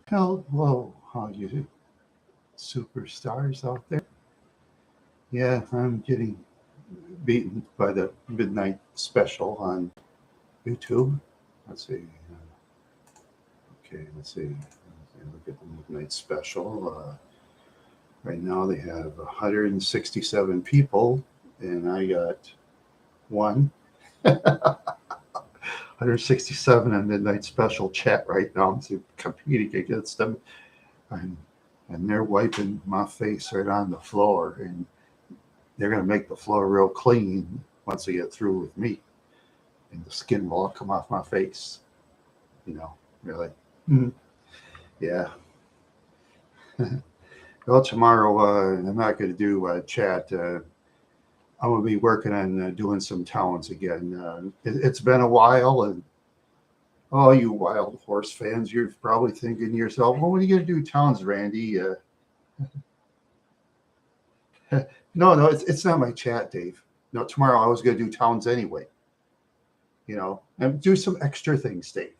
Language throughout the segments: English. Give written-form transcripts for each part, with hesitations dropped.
Hello, how you superstars out there? Yeah, I'm getting beaten by the midnight special on YouTube. Let's see. Okay, let's see. Look at the midnight special. Right now they have 167 people, and I got one. 167 on midnight special chat right now. I'm competing against them, and, and they're wiping my face right on the floor, and they're going to make the floor real clean once they get through with me, and the skin will all come off my face. Really. Mm, yeah. Well, tomorrow I'm not going to do chat. I'm going to be working on doing some towns again. It's been a while, and all you Wild Horse fans, you're probably thinking to yourself, well, when are you going to do towns, Randy? No, it's not my chat, Dave. No, tomorrow I was going to do towns anyway. And do some extra things, Dave.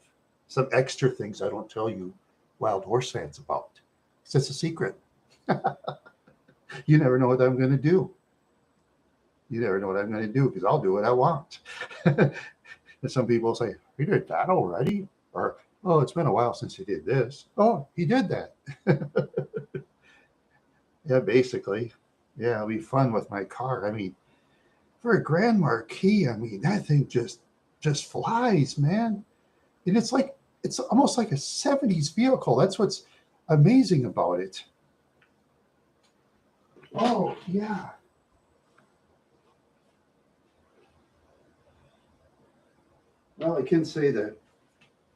Some extra things I don't tell you Wild Horse fans about. It's just a secret. You never know what I'm going to do. You never know what I'm going to do because I'll do what I want. And some people say, "You did that already?" Or, "Oh, it's been a while since he did this." "Oh, he did that." Yeah, basically. Yeah, it'll be fun with my car. I mean, for a Grand Marquis, I mean, that thing just flies, man. And it's almost like a 70s vehicle. That's what's amazing about it. Oh, yeah. Well, I can say that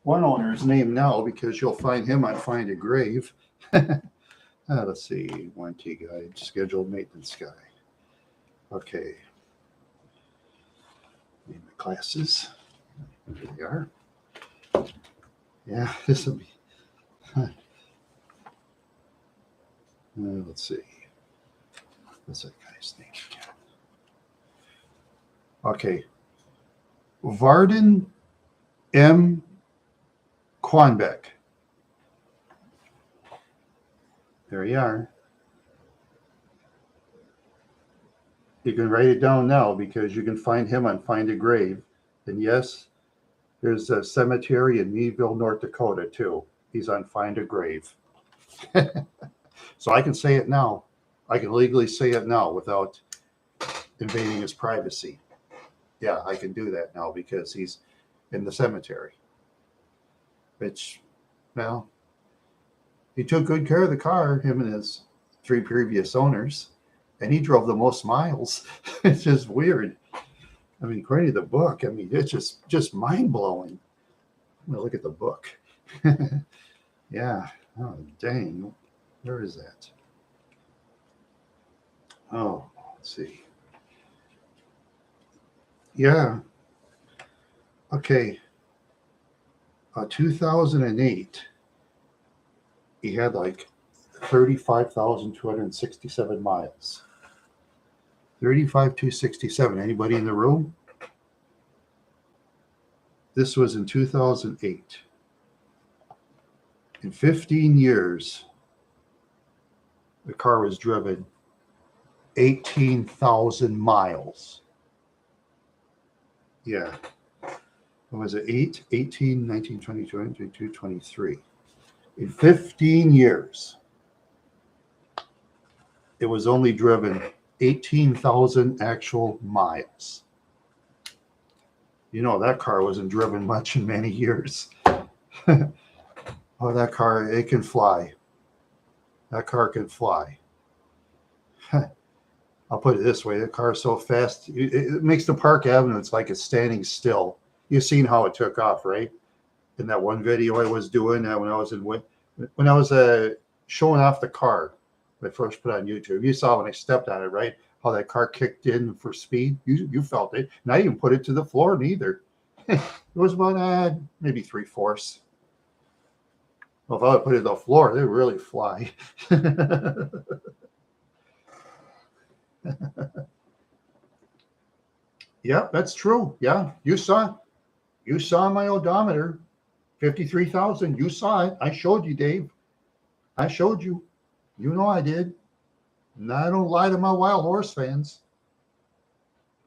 one owner's name now because you'll find him on Find a Grave. Let's see. Warranty guide, scheduled maintenance guy. Okay. Need my glasses. There they are. Yeah, this will be. Let's see. What's that guy's name again? Okay. Varden M. Quanbeck. There you are. You can write it down now because you can find him on Find a Grave. And yes, there's a cemetery in Meadville, North Dakota, too. He's on Find a Grave. So I can say it now. I can legally say it now without invading his privacy. Yeah, I can do that now because he's in the cemetery. Which, well, he took good care of the car, him and his 3 previous owners, and he drove the most miles. It's just weird. I mean, according to the book, I mean, it's just mind blowing. I'm gonna look at the book. Yeah. Oh, dang. Where is that? Oh, let's see. Yeah. Okay. 2008, he had like 35,267 miles. 35,267. Anybody in the room? This was in 2008. In 15 years, the car was driven 18,000 miles. Yeah. What was it? 8, 18, 19, 20, 22, 23. In 15 years, it was only driven 18,000 actual miles. You know, that car wasn't driven much in many years. Oh, that car, it can fly. That car can fly. I'll put it this way: the car is so fast, it makes the Park Avenue, it's like it's standing still. You've seen how it took off, right? In that one video I was doing when I was showing off the car, when I first put it on YouTube. You saw when I stepped on it, right? How that car kicked in for speed. You felt it. And I didn't put it to the floor neither. It was about maybe 3/4. Well, if I would put it to the floor, they would really fly. Yeah, that's true. Yeah, you saw my odometer, 53,000. You saw it. I showed you, Dave. I showed you. You know I did. And I don't lie to my wild horse fans.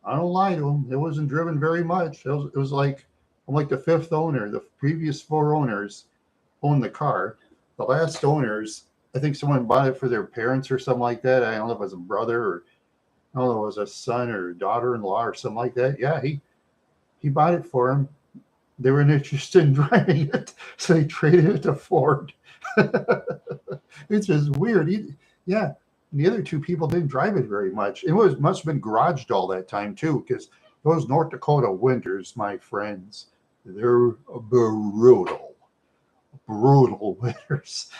I don't lie to them. It wasn't driven very much. It was like I'm like the fifth owner. The previous four owners owned the car. The last owners, I think someone bought it for their parents or something like that. I don't know if it was a brother or I don't know, it was a son or daughter-in-law or something like that. Yeah, he bought it for him. They were interested in driving it, so they traded it to Ford. It's just weird. Yeah, the other two people didn't drive it very much. It must have been garaged all that time too, because those North Dakota winters, my friends, they're brutal, brutal winters.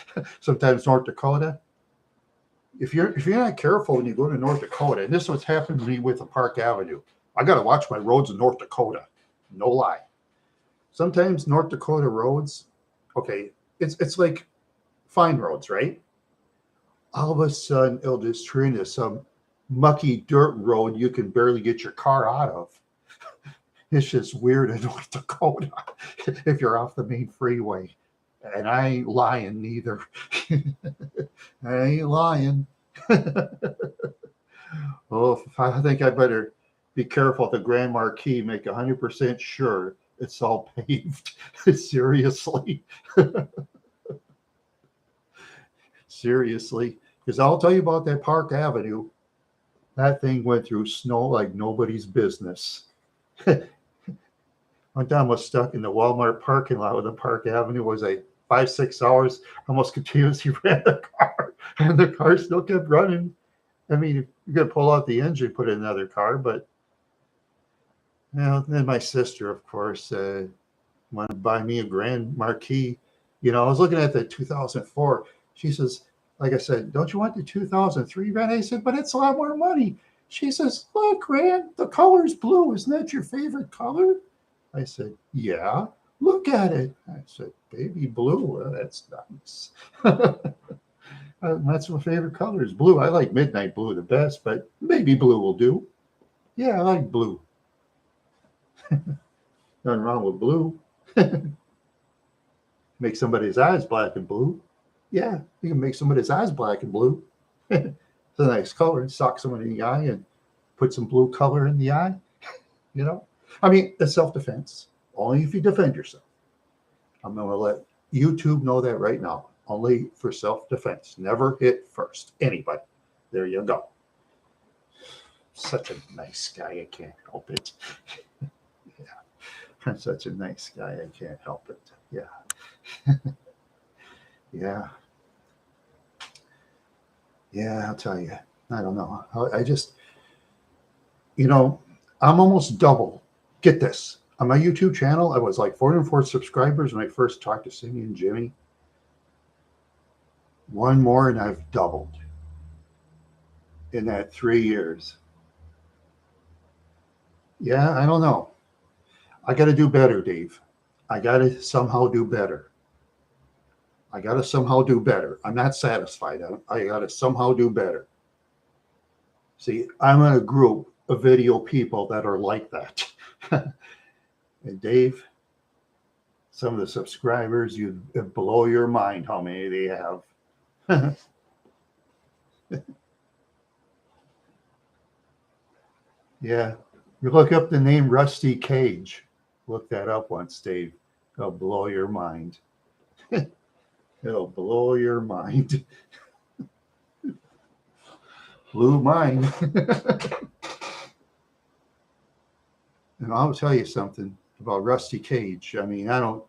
Sometimes North Dakota, if you're not careful when you go to North Dakota, and this is what's happened to me with the Park Avenue. I got to watch my roads in North Dakota. No lie. Sometimes North Dakota roads, okay, it's like fine roads, right? All of a sudden, it'll just turn into some mucky dirt road you can barely get your car out of. It's just weird in North Dakota if you're off the main freeway. And I ain't lying neither. I ain't lying. Oh, I think I better be careful at the Grand Marquis, make 100% sure it's all paved. Seriously. Seriously. Because I'll tell you about that Park Avenue. That thing went through snow like nobody's business. One time I was stuck in the Walmart parking lot with the Park Avenue. Was a 5-6 hours, almost continuously ran the car, and the car still kept running. I mean, you could pull out the engine, put in another car, but then my sister, of course, wanted to buy me a Grand Marquis. I was looking at the 2004. She says, like I said, don't you want the 2003 Grand? I said, but it's a lot more money. She says, look, Grand, the color's blue. Isn't that your favorite color? I said, yeah. Look at it. I said, baby blue. Well, that's nice. That's my favorite color is blue. I like midnight blue the best, but baby blue will do. Yeah, I like blue. Nothing wrong with blue. Make somebody's eyes black and blue. Yeah, you can make somebody's eyes black and blue. It's a nice color. Sock someone in the eye and put some blue color in the eye. I mean, it's self-defense. Only if you defend yourself. I'm going to let YouTube know that right now. Only for self-defense. Never hit first. Anybody. There you go. Such a nice guy. I can't help it. Yeah. I'm such a nice guy. I can't help it. Yeah. Yeah. Yeah, I'll tell you. I don't know. I just, I'm almost double. Get this. On my YouTube channel, I was like 404 subscribers when I first talked to Cindy and Jimmy. One more and I've doubled in that 3 years. Yeah, I don't know. I got to do better, Dave. I got to somehow do better. I'm not satisfied. I got to somehow do better. See, I'm in a group of video people that are like that. And Dave, some of the subscribers, you blow your mind how many they have. Yeah. You look up the name Rusty Cage. Look that up once, Dave. It'll blow your mind. It'll blow your mind. Blew mine. And I'll tell you something about Rusty Cage. I mean, I don't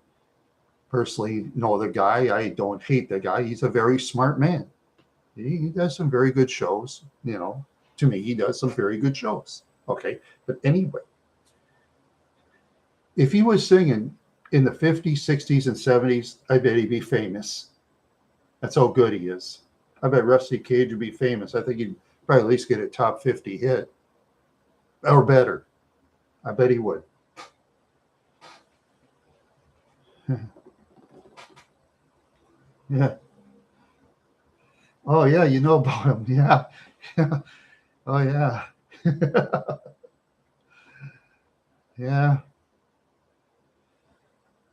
personally know the guy. I don't hate the guy. He's a very smart man. He does some very good shows. To me, he does some very good shows. Okay. But anyway, if he was singing in the 50s, 60s, and 70s, I bet he'd be famous. That's how good he is. I bet Rusty Cage would be famous. I think he'd probably at least get a top 50 hit or better. I bet he would. Yeah. Oh, yeah, you know about him. Yeah. Oh, yeah. Yeah.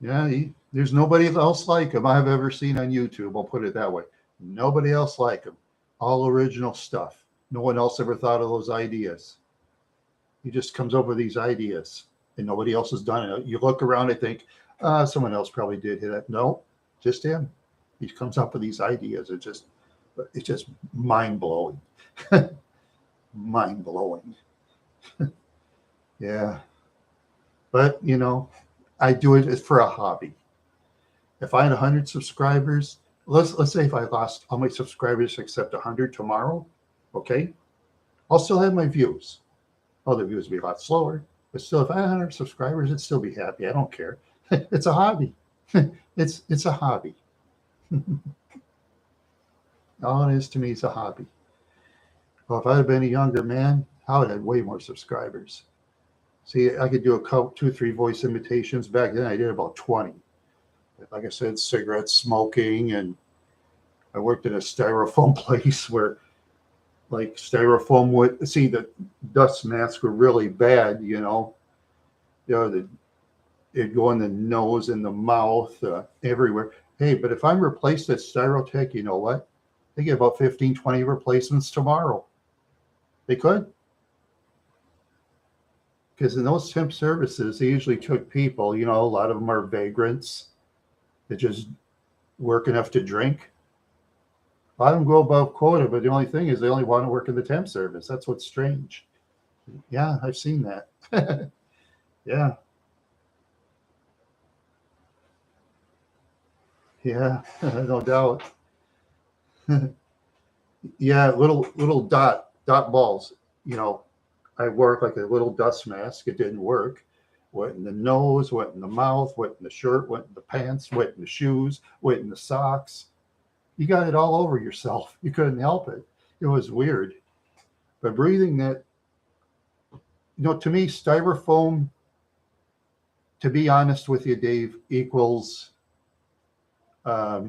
Yeah. There's nobody else like him I've ever seen on YouTube. I'll put it that way. Nobody else like him. All original stuff. No one else ever thought of those ideas. He just comes up with these ideas and nobody else has done it. You look around and think, someone else probably did hit it. No, just him. He comes up with these ideas. It's just mind blowing. Mind blowing. Yeah. But, I do it for a hobby. If I had 100 subscribers, let's say if I lost all my subscribers except 100 tomorrow, okay, I'll still have my views. Oh, the views would be a lot slower, but still, if I had 100 subscribers, I'd still be happy. I don't care. It's a hobby. It's a hobby. All it is to me is a hobby. Well, if I'd have been a younger man, I would have had way more subscribers. See, I could do a couple, 2, 3 voice imitations. Back then, I did about 20. Like I said, cigarette smoking, and I worked at a styrofoam place where, like, styrofoam would see the dust masks were really bad. It'd go in the nose and the mouth, everywhere. Hey, but if I'm replaced at Styrotech, you know what? They get about 15, 20 replacements tomorrow. They could. Because in those temp services, they usually took people, a lot of them are vagrants that just work enough to drink. A lot of them go above quota, but the only thing is they only want to work in the temp service. That's what's strange. Yeah, I've seen that. Yeah. Yeah, no doubt. Yeah, little dot balls. I wore like a little dust mask. It didn't work. Went in the nose, went in the mouth, went in the shirt, went in the pants, went in the shoes, went in the socks. You got it all over yourself. You couldn't help it. It was weird. But breathing that, to me, styrofoam, to be honest with you, Dave, equals, I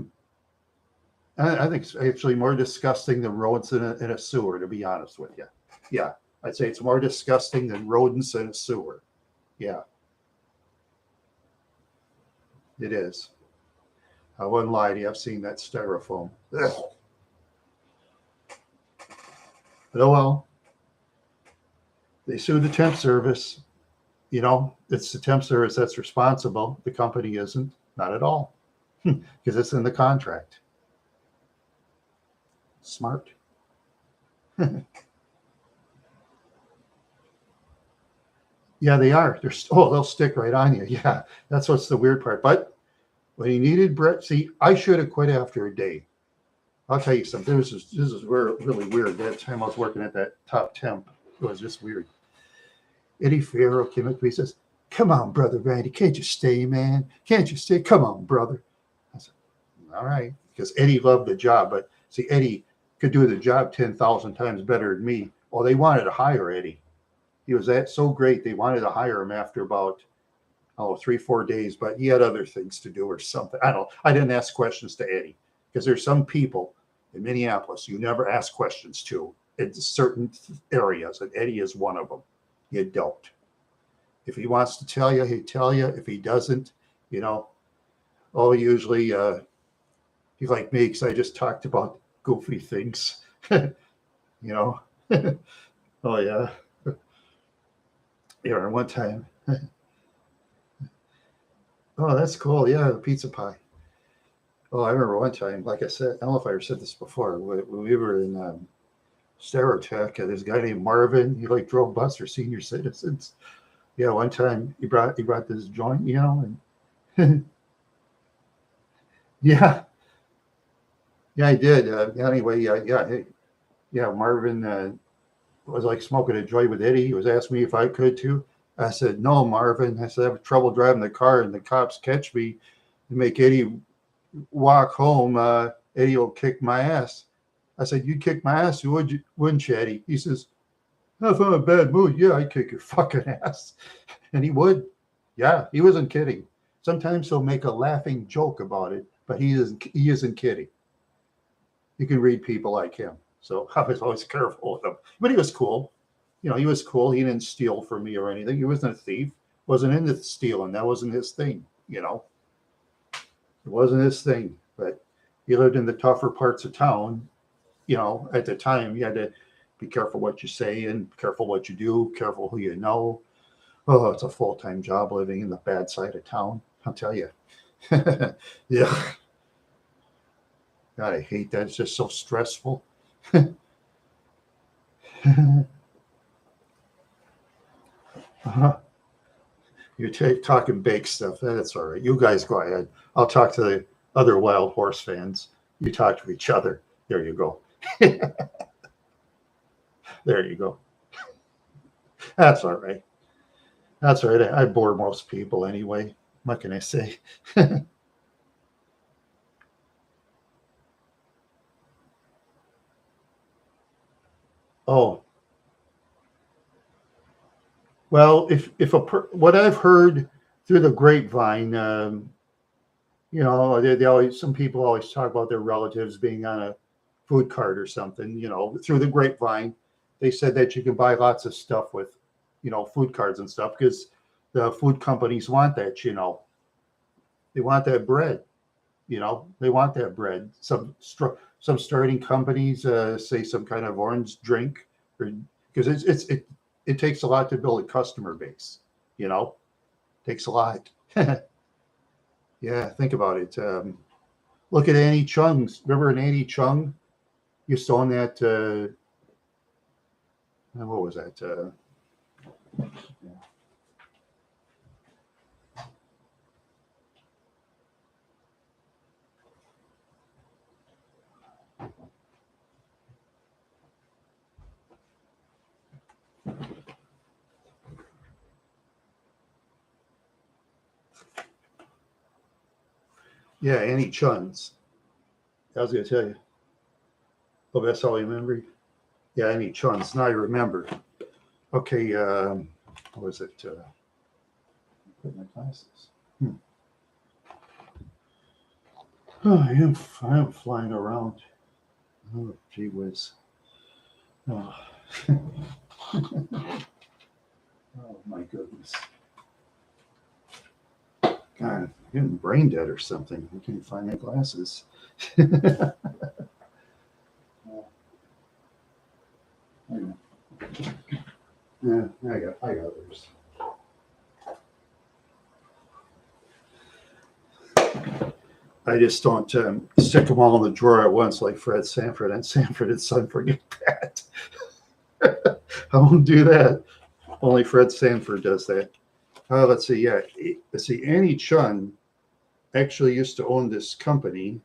think it's actually more disgusting than rodents in a sewer, to be honest with you. Yeah, I'd say it's more disgusting than rodents in a sewer. Yeah, it is. I wouldn't lie to you. I've seen that styrofoam. Ugh. But oh well. They sued the temp service. It's the temp service that's responsible. The company isn't. Not at all. Because it's in the contract. Smart. Yeah, they are. They'll stick right on you. Yeah, that's what's the weird part. But when he needed Brett, see, I should have quit after a day. I'll tell you something. This is really weird. That time I was working at that top temp, it was just weird. Eddie Farrell came up to me and says, "Come on, brother Randy, can't you stay, man? Can't you stay? Come on, brother." I said, "All right," because Eddie loved the job, but see, Eddie could do the job 10,000 times better than me. Well, they wanted to hire Eddie. He was so great they wanted to hire him after about 3-4 days, but he had other things to do or something. I didn't ask questions to Eddie because there's some people in Minneapolis you never ask questions to in certain areas, and Eddie is one of them. You don't. If he wants to tell you, he'll tell you. If he doesn't, usually he's like me because I just talked about goofy things. Oh yeah. Yeah, one time. Oh, that's cool. Yeah, the pizza pie. Oh, I remember one time, like I said, I don't know if I ever said this before. When we were in Styrotech, this guy named Marvin, he drove bus for senior citizens. Yeah, one time he brought this joint, and yeah, I did. Anyway, yeah, Marvin was smoking a joint with Eddie. He was asking me if I could too. I said, "No, Marvin." I said, "I have trouble driving the car, and the cops catch me and make Eddie walk home. Eddie will kick my ass." I said, "You'd kick my ass, wouldn't you, Eddie?" He says, "If I'm in a bad mood, yeah, I'd kick your fucking ass." And he would. Yeah, he wasn't kidding. Sometimes he'll make a laughing joke about it, but he isn't kidding. You can read people like him. So I was always careful with him. But he was cool. He was cool. He didn't steal from me or anything. He wasn't a thief. Wasn't into stealing. That wasn't his thing, It wasn't his thing. But You lived in the tougher parts of town. At the time, you had to be careful what you say and careful what you do, careful who you know. Oh, it's a full-time job living in the bad side of town, I'll tell you. Yeah, God, I hate that. It's just so stressful. Uh-huh. You're talking bake stuff. That's all right. You guys go ahead. I'll talk to the other wild horse fans. You talk to each other. There you go. There you go. That's all right. That's all right. I bore most people anyway. What can I say? Oh, well, what I've heard through the grapevine, they always some people always talk about their relatives being on a food cart or something. Through the grapevine, they said that you can buy lots of stuff with, food cards and stuff because the food companies want that. They want that bread. They want that bread. Some starting companies say some kind of orange drink, or because it takes a lot to build a customer base. You know, takes a lot. Yeah, think about it. Look at Annie Chung's. Remember an Annie Chung used to own that? What was that? Yeah, Annie Chung's. I was going to tell you. Oh, that's all I remember. Yeah, Annie Chung's. Now I remember. Okay, what was it? Put my glasses. Oh, I am flying around. Oh, gee whiz. Oh. Oh my goodness. God, I'm getting brain dead or something. I can't find my glasses. Yeah, I got others. I just don't stick them all in the drawer at once like Fred Sanford and Sanford and Son forget that. I won't do that. Only Fred Sanford does that. Let's see. Yeah, let's see. Annie Chun actually used to own this company,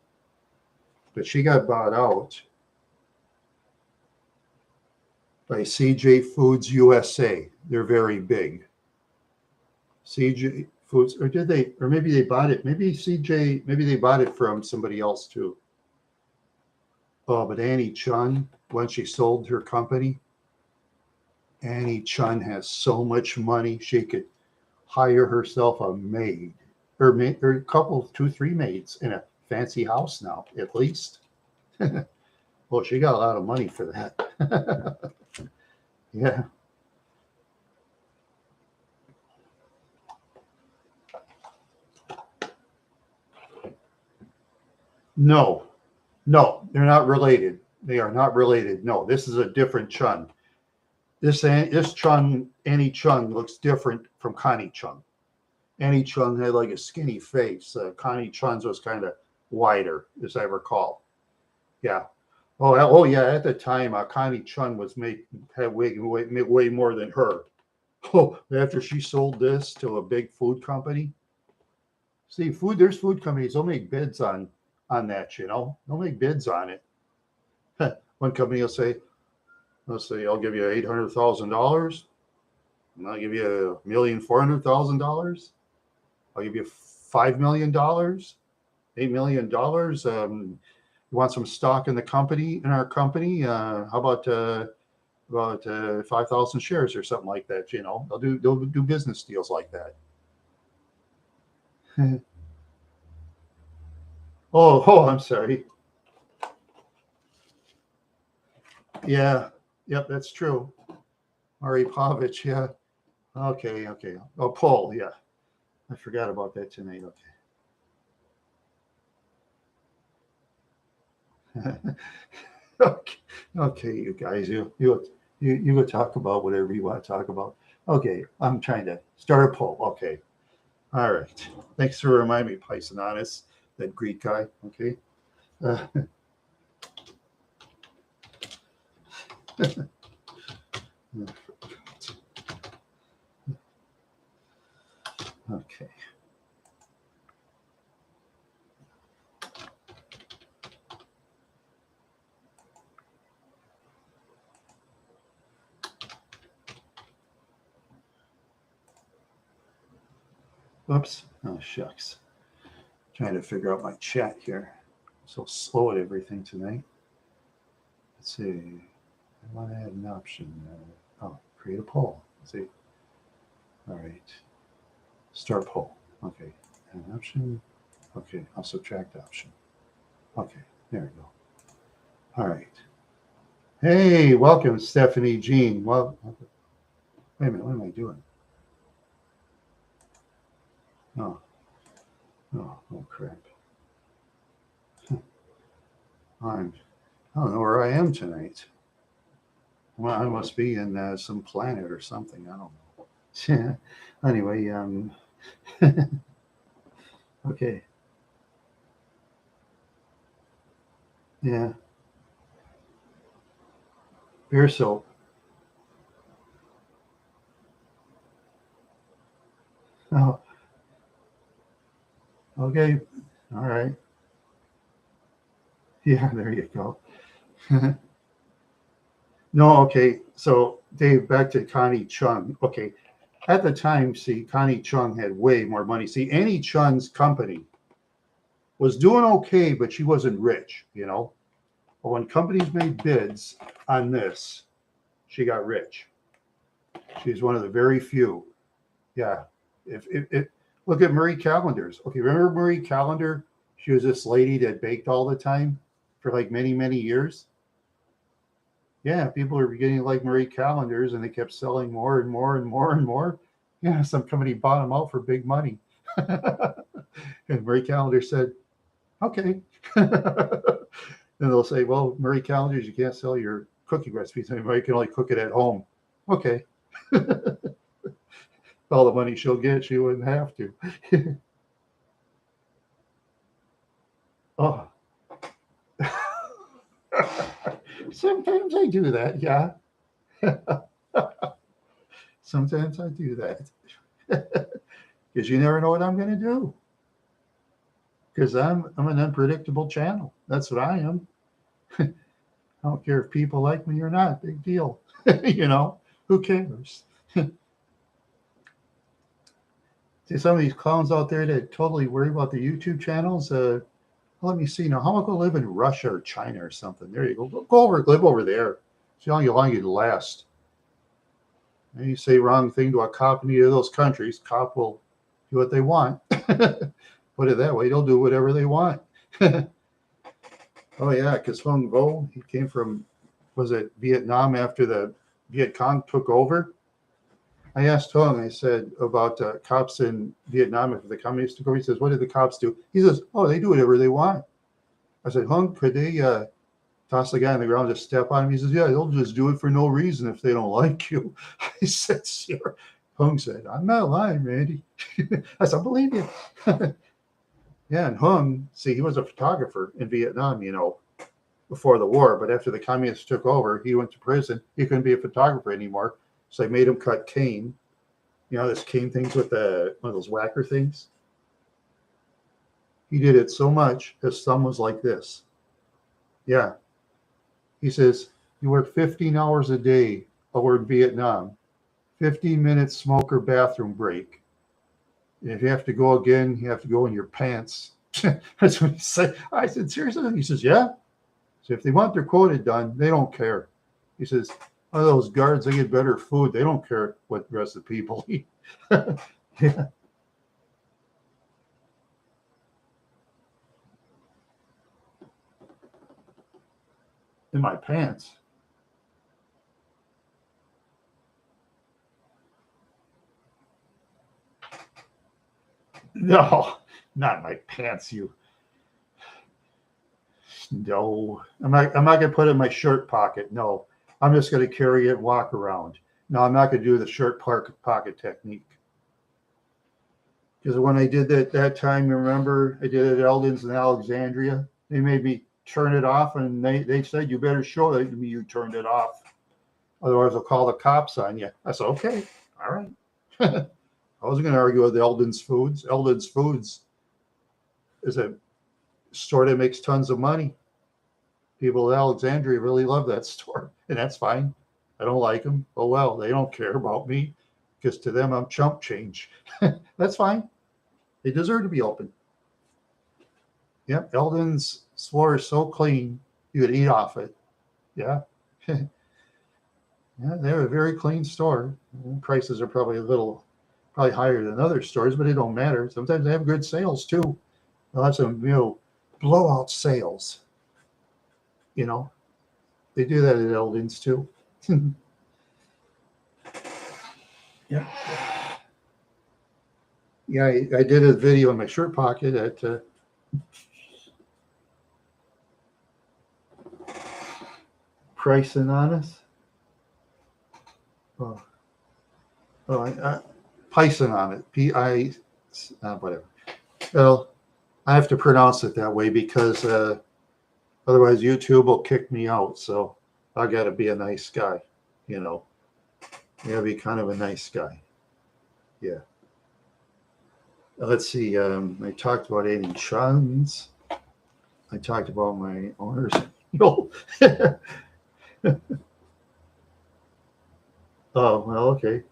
but she got bought out by CJ Foods USA. They're very big. CJ Foods, or did they? Or maybe they bought it. Maybe CJ. Maybe they bought it from somebody else too. Oh, but Annie Chun, when she sold her company, Annie Chun has so much money she could hire herself a maid or a couple, two, three maids in a fancy house now, at least. Well, she got a lot of money for that. Yeah. No, no, they're not related. They are not related. No, this is a different Chun. This Chun, Annie Chung, looks different from Connie Chung. Annie Chung had like a skinny face. Connie Chun's was kind of wider, as I recall. Yeah. Oh yeah. At the time, Connie Chung had way more than her. Oh, after she sold this to a big food company. See, there's food companies. They'll make bids on that. They'll make bids on it. One company will say, let's say, I'll give you $800,000. And I'll give you $1,400,000. I'll give you $5 million, $8 million. You want some stock in the company, in our company? How about 5,000 shares or something like that? They'll do business deals like that. I'm sorry. Yeah, yep, that's true. Mari Povich, yeah. Okay. Oh, Paul, yeah. I forgot about that tonight. Okay. Okay, okay, you guys, you go talk about whatever you want to talk about. Okay, I'm trying to start a poll. Okay, all right. Thanks for reminding me, Paisanonis, that Greek guy. Okay. Uh, okay. Oops. Oh shucks. Trying to figure out my chat here. So slow at everything tonight. Let's see. I want to add an option. Oh, create a poll. Let's see. All right. Start poll. Okay. Add an option. Okay. I'll subtract option. Okay. There we go. All right. Hey, welcome, Stephanie Jean. Well, wait a minute. What am I doing? Oh, oh crap. I'm, I don't know where I am tonight. Well, I must be in some planet or something. I don't know. Anyway, okay. Yeah. Beer soap. Oh, okay. All right. Yeah, there you go. No, okay. So, Dave, back to Connie Chung. Okay. At the time, see, Connie Chung had way more money. See, Annie Chung's company was doing okay, but she wasn't rich, you know? But when companies made bids on this, she got rich. She's one of the very few. Yeah. If look at Marie Callender's. Okay, remember Marie Callender? She was this lady that baked all the time for like many, many years. Yeah, people are beginning like Marie Callender's and they kept selling more and more and more and more. Yeah, some company bought them out for big money. And Marie Callender said, okay. And they'll say, well, Marie Callender's, you can't sell your cookie recipes anymore. You can only cook it at home. Okay. All the money she'll get, she wouldn't have to. Oh, sometimes I do that. Yeah. Sometimes I do that. Because you never know what I'm going to do. Because I'm an unpredictable channel. That's what I am. I don't care if people like me or not. Big deal. You know, who cares? See, some of these clowns out there that totally worry about the YouTube channels. Let me see now. How about go live in Russia or China or something? There you go. Go over, live over there. See how long you last. And you say wrong thing to a cop in either of those countries, cop will do what they want. Put it that way, they'll do whatever they want. Oh yeah, because Hung Vo, he came from, was it Vietnam after the Viet Cong took over? I asked Hung, I said about cops in Vietnam after the communists took over. He says, what did the cops do? He says, oh, they do whatever they want. I said, Hung, could they toss the guy on the ground, just step on him? He says, yeah, they'll just do it for no reason if they don't like you. I said, sure. Hung said, I'm not lying, Randy. I said, I believe you. Yeah, and Hung, see, he was a photographer in Vietnam, you know, before the war, but after the communists took over, he went to prison. He couldn't be a photographer anymore. So they made him cut cane. You know, this cane things with one of those whacker things. He did it so much his thumb was like this. Yeah. He says, you work 15 hours a day over in Vietnam, 15 minutes smoke or bathroom break. And if you have to go again, you have to go in your pants. That's what he said. I said, seriously? He says, yeah. So if they want their quota done, they don't care. He says, oh, those guards, they get better food. They don't care what the rest of the people eat. Yeah. In my pants. No, not in my pants, you. No, I'm not gonna put it in my shirt pocket. No, I'm just gonna carry it, walk around. No, I'm not gonna do the shirt pocket technique. Because when I did that time, you remember I did it at Eldon's in Alexandria. They made me turn it off, and they said you better show that you turned it off, otherwise they'll call the cops on you. I said okay, all right. I wasn't going to argue with Eldon's Foods. Eldon's Foods is a store that makes tons of money. People at Alexandria really love that store, and that's fine. I don't like them. Oh well, they don't care about me because to them I'm chump change. That's fine. They deserve to be open. Yep, Eldon's floor is so clean you could eat off it. Yeah. Yeah, they're a very clean store. Prices are probably higher than other stores, but it don't matter. Sometimes they have good sales too. They'll have some, blowout sales. They do that at Eldon's too. Yeah. Yeah, I did a video in my shirt pocket at Price and Honest. Oh, Pison on it. P-I, whatever. Well, I have to pronounce it that way because otherwise YouTube will kick me out. So I got to be a nice guy, you know. You got to be kind of a nice guy. Yeah. Let's see. I talked about eating chuns. I talked about my owners. No. Oh, well, okay.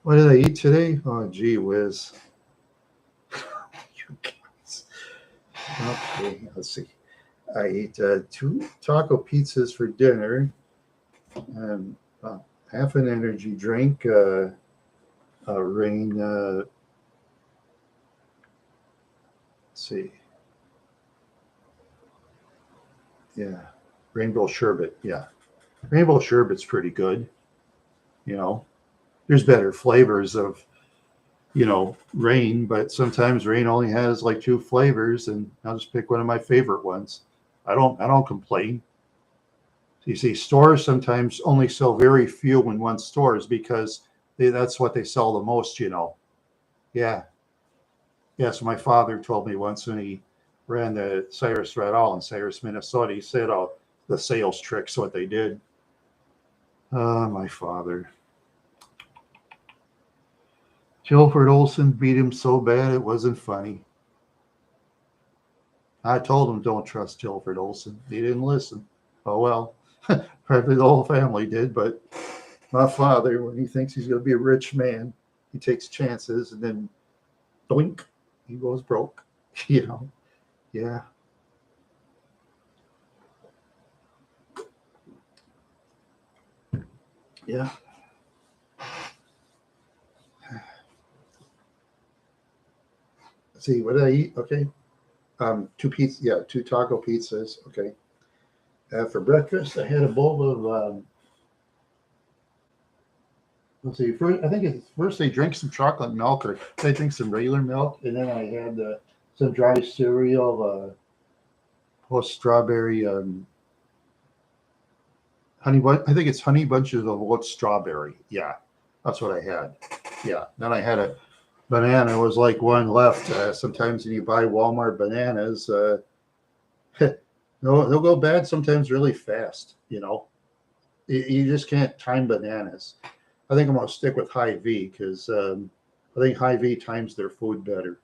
What did I eat today? Oh, gee whiz. You guys. Okay, let's see. I ate 2 taco pizzas for dinner, and half an energy drink. Rain. Let's see. Yeah, rainbow sherbet. Yeah, rainbow sherbet's pretty good. You know, there's better flavors of rain, but sometimes rain only has like 2 flavors, and I'll just pick one of my favorite ones. I don't complain. You see, stores sometimes only sell very few in one stores because that's what they sell the most. Yeah. Yeah. So my father told me once when he ran the Cyrus Red All in Cyrus, Minnesota, he said, oh, the sales tricks, what they did. My father. Tilford Olson beat him so bad it wasn't funny. I told him don't trust Tilford Olson. He didn't listen. Oh well. Probably the whole family did, but my father, when he thinks he's going to be a rich man, he takes chances, and then doink, he goes broke. Yeah. Yeah. Let's see, what did I eat? Okay. 2 pizzas. Yeah, 2 taco pizzas. Okay. For breakfast, I had a bowl of. Let's see. First, I think it's first they drink some chocolate milk, or they drink some regular milk, and then I had some dry cereal, plus strawberry, honey bun. I think it's honey bunches of oat strawberry. Yeah, that's what I had. Yeah. Then I had a banana. It was like one left. Sometimes when you buy Walmart bananas, they'll go bad sometimes really fast. You just can't time bananas. I think I'm gonna stick with Hy-Vee because I think Hy-Vee times their food better.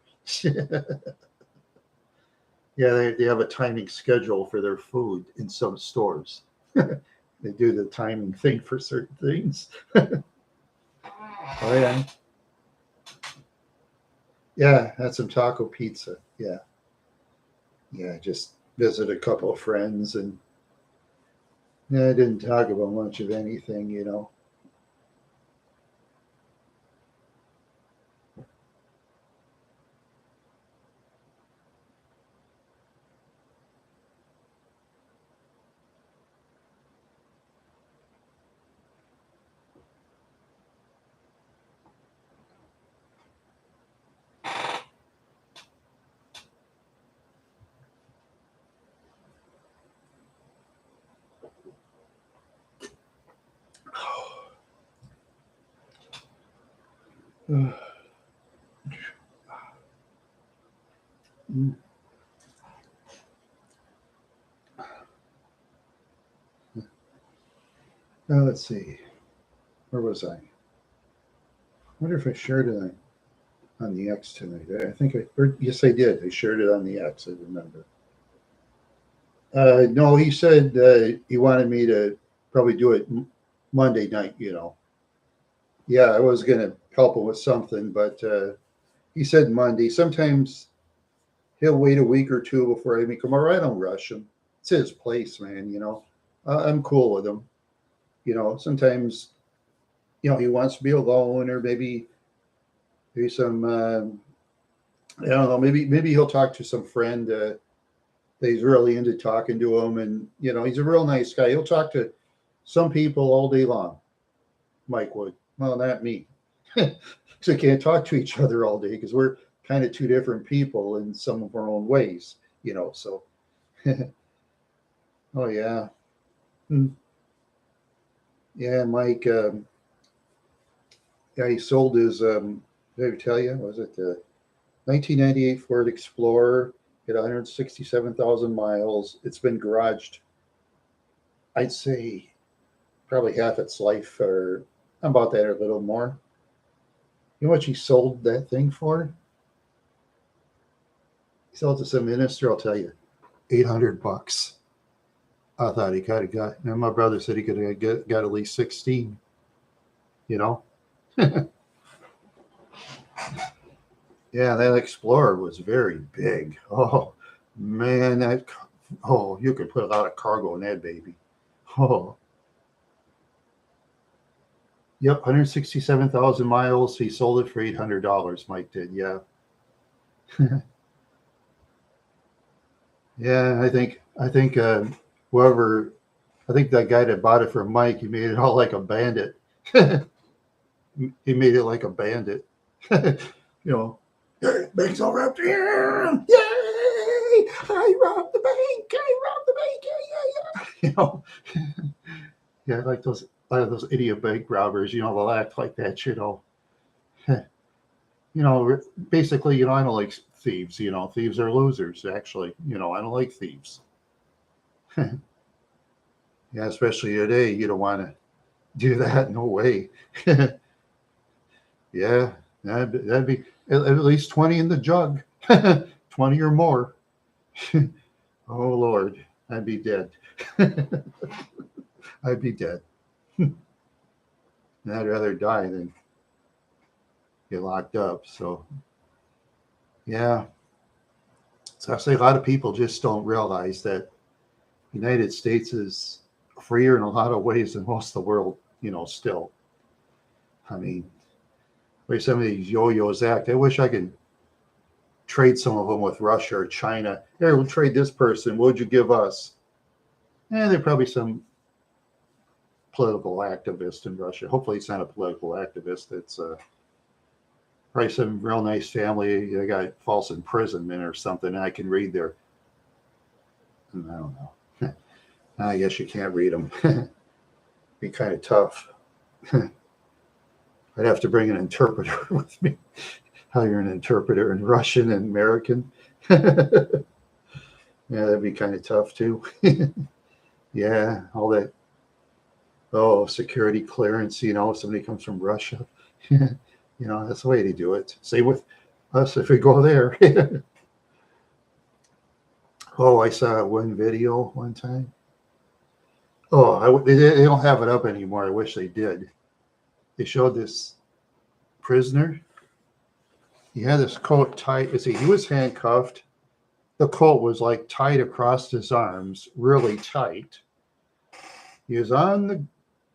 Yeah, they have a timing schedule for their food in some stores. They do the timing thing for certain things. Oh yeah, yeah. Had some taco pizza. Yeah, yeah. Just visit a couple of friends, and yeah, I didn't talk about much of anything. Now let's see. Where was I? Wonder if I shared it on the X tonight. I think yes, I did. I shared it on the X. I remember. No, he said he wanted me to probably do it Monday night. Yeah, I was gonna help him with something, but he said Monday. Sometimes he'll wait a week or two before I even come over. I don't rush him. It's his place, man. I'm cool with him. Sometimes he wants to be alone, or maybe some I don't know. Maybe he'll talk to some friend that he's really into talking to him, and he's a real nice guy. He'll talk to some people all day long. Mike would. Well, not me. Because we can't talk to each other all day because we're kind of two different people in some of our own ways. So oh yeah. Hmm. Yeah, Mike. Yeah, he sold his. Did I tell you? Was it the 1998 Ford Explorer? Hit 167,000 miles. It's been garaged, I'd say, probably half its life, or about that, or a little more. You know what he sold that thing for? He sold it to some minister. I'll tell you, $800. I thought he could have got. And my brother said he could have got at least 16. You know. Yeah, that Explorer was very big. Oh man, you could put a lot of cargo in that baby. Oh, yep, 167,000 miles. He sold it for $800. Mike did, yeah. Yeah, I think whoever, I think that guy that bought it from Mike, he made it all like a bandit. He made it like a bandit. you know, bank's all wrapped. Yeah, yay! I robbed the bank. I robbed the bank. Yeah, yeah, yeah. Yeah, like those idiot bank robbers. They'll act like that. Basically, I don't like thieves. Thieves are losers. Actually, I don't like thieves. Yeah, especially today, you don't want to do that. No way. Yeah, that'd be at least 20 in the jug, 20 or more. Oh Lord, I'd be dead. I'd be dead. And I'd rather die than get locked up. So yeah, so I say a lot of people just don't realize that the United States is freer in a lot of ways than most of the world. Still. I mean, the way some of these yo-yos act, I wish I could trade some of them with Russia or China. Here, we'll trade this person. What would you give us? They're probably some political activist in Russia. Hopefully, it's not a political activist. It's probably some real nice family. They got false imprisonment or something. And I can read their. I don't know. I guess you can't read them. Be kind of tough. I'd have to bring an interpreter with me. Hire an interpreter in Russian and American. Yeah, that'd be kind of tough too. Yeah, all that. Oh, security clearance. Somebody comes from Russia. That's the way to do it. Say with us if we go there. Oh, I saw one video one time. Oh, they don't have it up anymore. I wish they did. They showed this prisoner. He had his coat tight. See, he was handcuffed. The coat was like tied across his arms, really tight. He was on the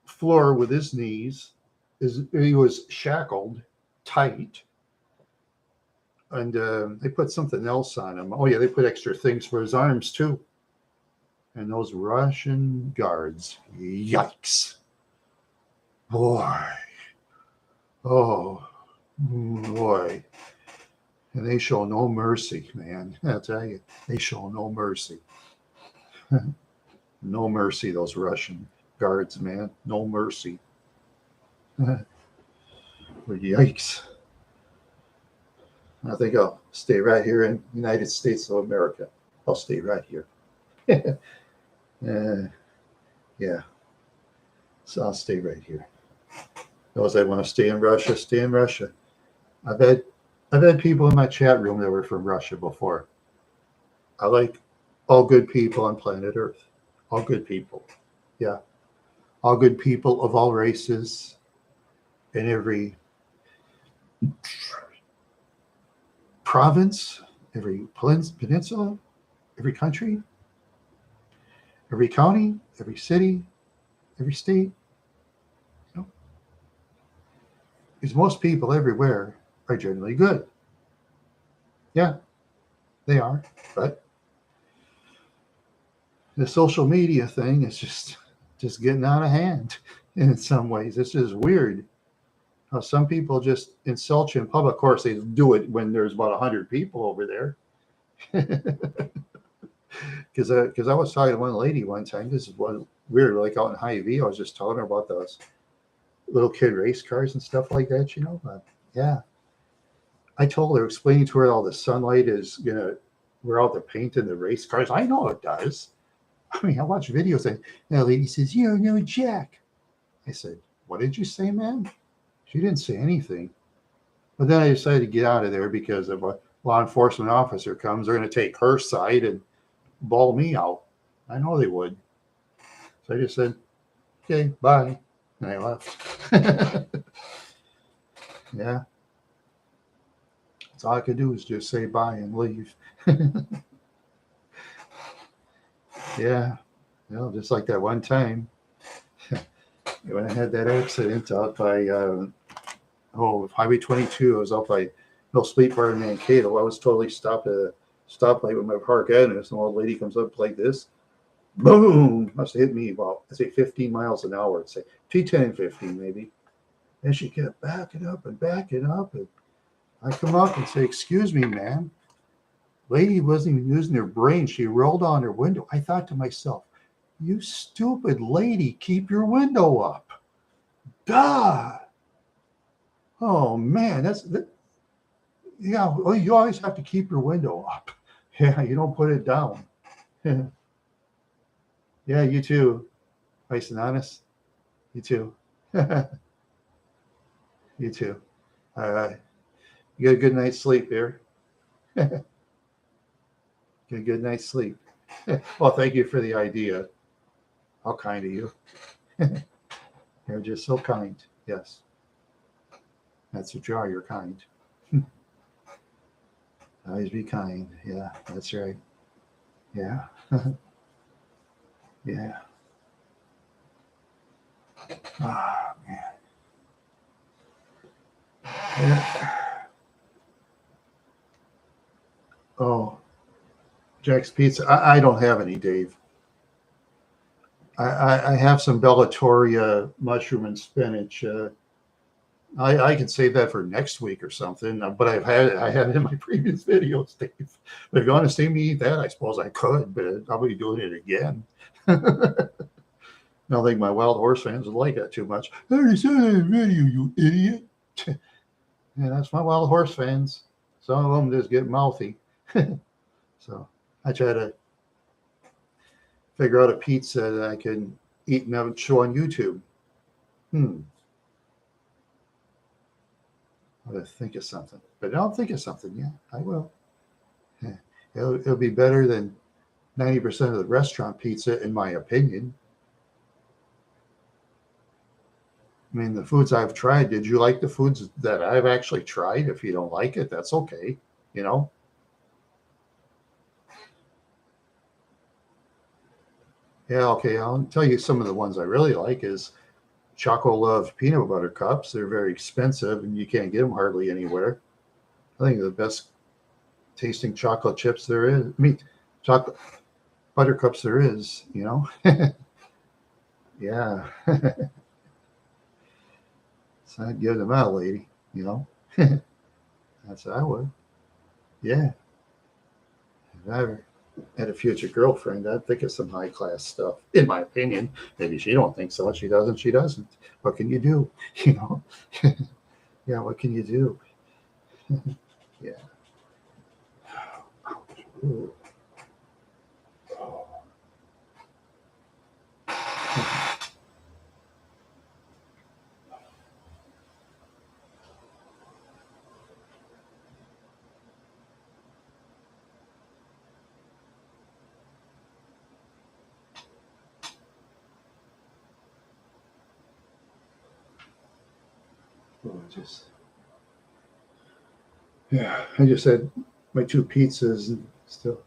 floor with his knees. He was shackled tight. And they put something else on him. Oh, yeah, they put extra things for his arms, too. And those Russian guards, yikes. Boy. Oh, boy. And they show no mercy, man. I tell you, they show no mercy. No mercy, those Russian guards, man. No mercy. Yikes. I think I'll stay right here in the United States of America. I'll stay right here. uh, yeah, so I'll stay right here. Those that want to stay in Russia, stay in Russia. I've had I've had people in my chat room that were from Russia before. I like all good people on planet Earth. All good people. Yeah. All good people of all races in every province, every peninsula, every country, every county, every city, every state. You know, because most people everywhere are generally good. Yeah, they are. But the social media thing is just getting out of hand in some ways. It's just weird how some people just insult you in public. Of course, they do it when there's about 100 people over there. Because I was talking to one lady one time. This is one weird, like out in Hy-Vee. I was just telling her about those little kid race cars and stuff like that. You know, yeah. I told her, explaining to her all the sunlight is gonna wear out the paint in the race cars. I know it does. I mean, I watch videos and the lady says, "You're no Jack." I said, "What did you say, ma'am?" She didn't say anything. But then I decided to get out of there because if a law enforcement officer comes, they're going to take her side and ball me out. I know they would. So I just said, "Okay, bye." And I left. Yeah. That's all I could do is just say bye and leave. Yeah. You know, just like that one time when I had that accident out by Highway 22. I was out by Mill Sweet Bar in Mankato. I was totally stopped at a stoplight with my park at, and an old lady comes up like this. Boom! Must have hit me about, I'd say 15 miles an hour. I'd say between 10 and 15 maybe. And she kept backing up and backing up. And I come up and say, "Excuse me, ma'am." Lady wasn't even using her brain. She rolled down her window. I thought to myself, "You stupid lady, keep your window up." Duh. Oh man, yeah. Well, you always have to keep your window up. Yeah, you don't put it down. Yeah, you too. Nice and honest. You too. You too. You get a good night's sleep here. Get a good night's sleep. Well, thank you for the idea. How kind of you. You're just so kind. Yes. That's what you are. You're kind. Always be kind. Yeah, that's right. Yeah. Yeah. Ah, man. Yeah. Oh, Jack's Pizza. I don't have any, Dave. I have some Bellatoria mushroom and spinach. I can save that for next week or something. But I had it in my previous videos, Dave. But if you want to see me eat that, I suppose I could. But I'll be doing it again. I don't think my Wild Horse fans would like that too much. I already said that in the video, you idiot. Yeah, that's my Wild Horse fans. Some of them just get mouthy. So I try to figure out a pizza that I can eat and have it show on YouTube. I gotta think of something, but I'll think of something. Yeah, I will. Yeah. It'll be better than 90% of the restaurant pizza, in my opinion. I mean, the foods I've tried, did you like the foods that I've actually tried? If you don't like it, that's okay. You know? Yeah, okay. I'll tell you some of the ones I really like is Choco Love peanut butter cups. They're very expensive and you can't get them hardly anywhere. I think they're the best tasting chocolate chips there is. I mean, chocolate butter cups there is, you know? Yeah. So I'd give them out, lady, you know? That's what I would. Yeah. If I ever had a future girlfriend, I'd think of some high class stuff, in my opinion. Maybe she don't think so. She doesn't. She doesn't. What can you do? You know? Yeah. What can you do? Yeah. Yeah, I just had my 2 pizzas and still.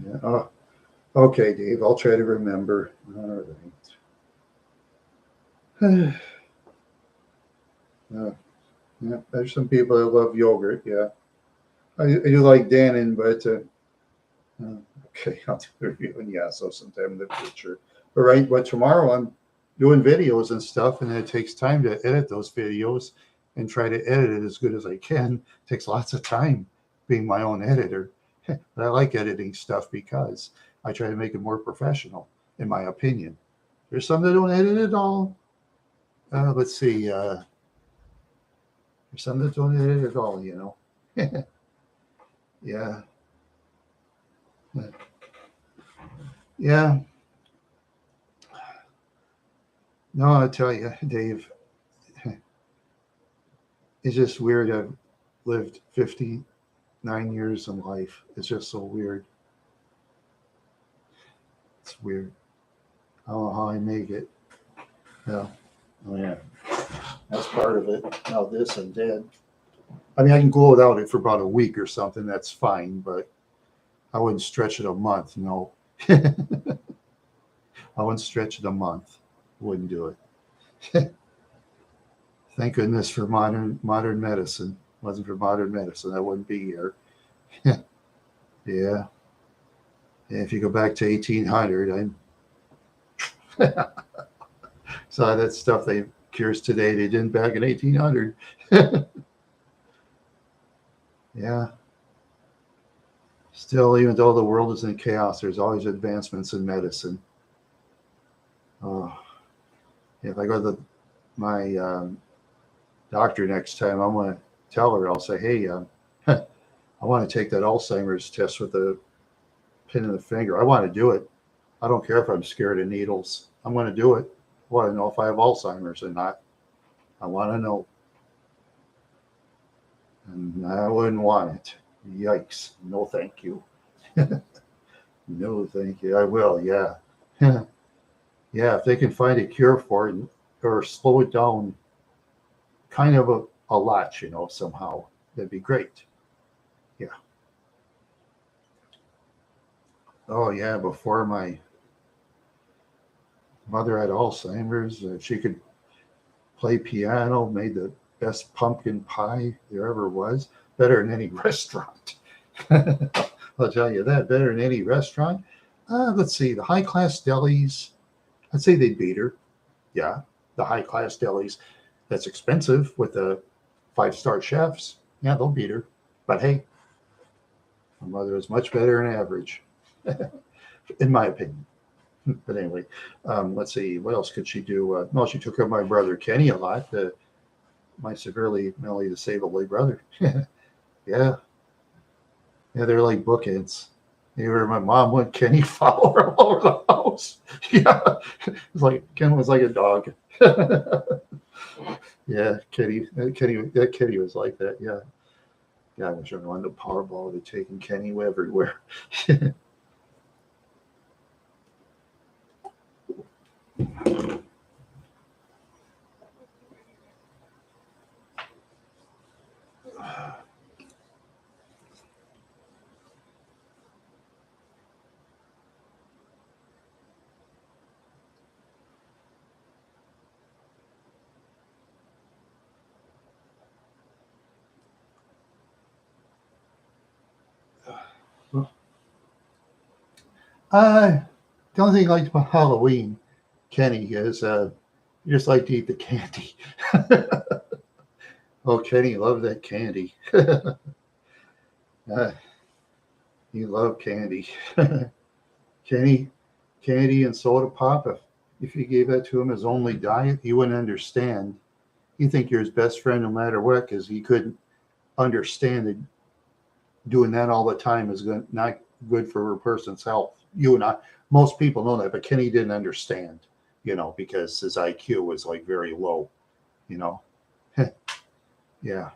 Yeah. Oh, okay, Dave. I'll try to remember. All right. Yeah, there's some people that love yogurt. Yeah, I do like Dannon, but okay, I'll do the review. And yeah, so sometime in the future. All right, but tomorrow I'm doing videos and stuff, and it takes time to edit those videos and try to edit it as good as I can. It takes lots of time being my own editor. But I like editing stuff because I try to make it more professional, in my opinion. There's some that don't edit at all. Let's see. There's some that don't edit at all, you know. Yeah. Yeah. No, I tell you, Dave, it's just weird. I've lived 59 years in life. It's just so weird. It's weird. I don't know how I make it. Yeah. Oh, yeah. That's part of it. Now, this and dead. I mean, I can go without it for about a week or something. That's fine, but I wouldn't stretch it a month. No. I wouldn't stretch it a month. Wouldn't do it. Thank goodness for modern medicine. Wasn't for modern medicine, I wouldn't be here. Yeah. If you go back to 1800, I saw that stuff they cures today they didn't back in 1800. Yeah. Still, even though the world is in chaos, there's always advancements in medicine. Oh, if I go to my doctor next time, I'm going to tell her, I'll say, hey, I want to take that Alzheimer's test with the pin in the finger. I want to do it. I don't care if I'm scared of needles. I'm going to do it. I want to know if I have Alzheimer's or not. I want to know. And I wouldn't want it. Yikes. No, thank you. No, thank you. I will. Yeah. Yeah. If they can find a cure for it or slow it down kind of a lot, you know, somehow, that'd be great. Yeah. Oh, yeah. Before my mother had Alzheimer's, she could play piano, made the best pumpkin pie there ever was, better than any restaurant. I'll tell you that, better than any restaurant. Let's see, the high class delis, I'd say they'd beat her. Yeah, the high class delis. That's expensive with the 5-star chefs. Yeah, they'll beat her. But hey, my mother is much better than average, in my opinion. But anyway, let's see, what else could she do? No, she took care of my brother Kenny a lot. My severely mentally disabled brother. Yeah, yeah, they're like bookends. You were my mom when Kenny followed her all over the house. Yeah, it's like Ken was like a dog. Yeah, Kitty was like that. Yeah, yeah. I wish I won the Powerball would have taken Kenny everywhere. The only thing I liked about Halloween, Kenny, is you just like to eat the candy. Oh, Kenny loved that candy. uh, he loved candy. Kenny, candy and soda pop. If you gave that to him as only diet, he wouldn't understand. He'd think you're his best friend no matter what, because he couldn't understand that doing that all the time is not good for a person's health. You and I, most people know that, but Kenny didn't understand, you know, because his IQ was like very low, you know. Yeah.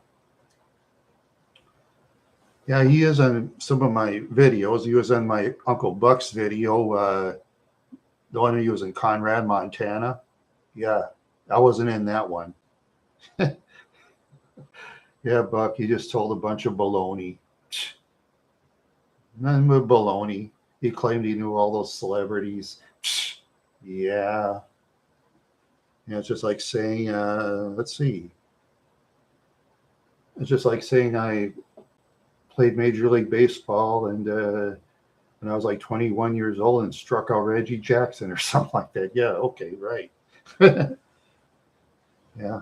Yeah, he is on some of my videos. He was on my Uncle Buck's video, the one he was in Conrad, Montana. Yeah, I wasn't in that one. Yeah, Buck, you just told a bunch of baloney. None but baloney. He claimed he knew all those celebrities. Yeah. Yeah, it's just like saying, let's see. It's just like saying I played Major League Baseball and when I was like 21 years old and struck out Reggie Jackson or something like that. Yeah, okay, right. Yeah.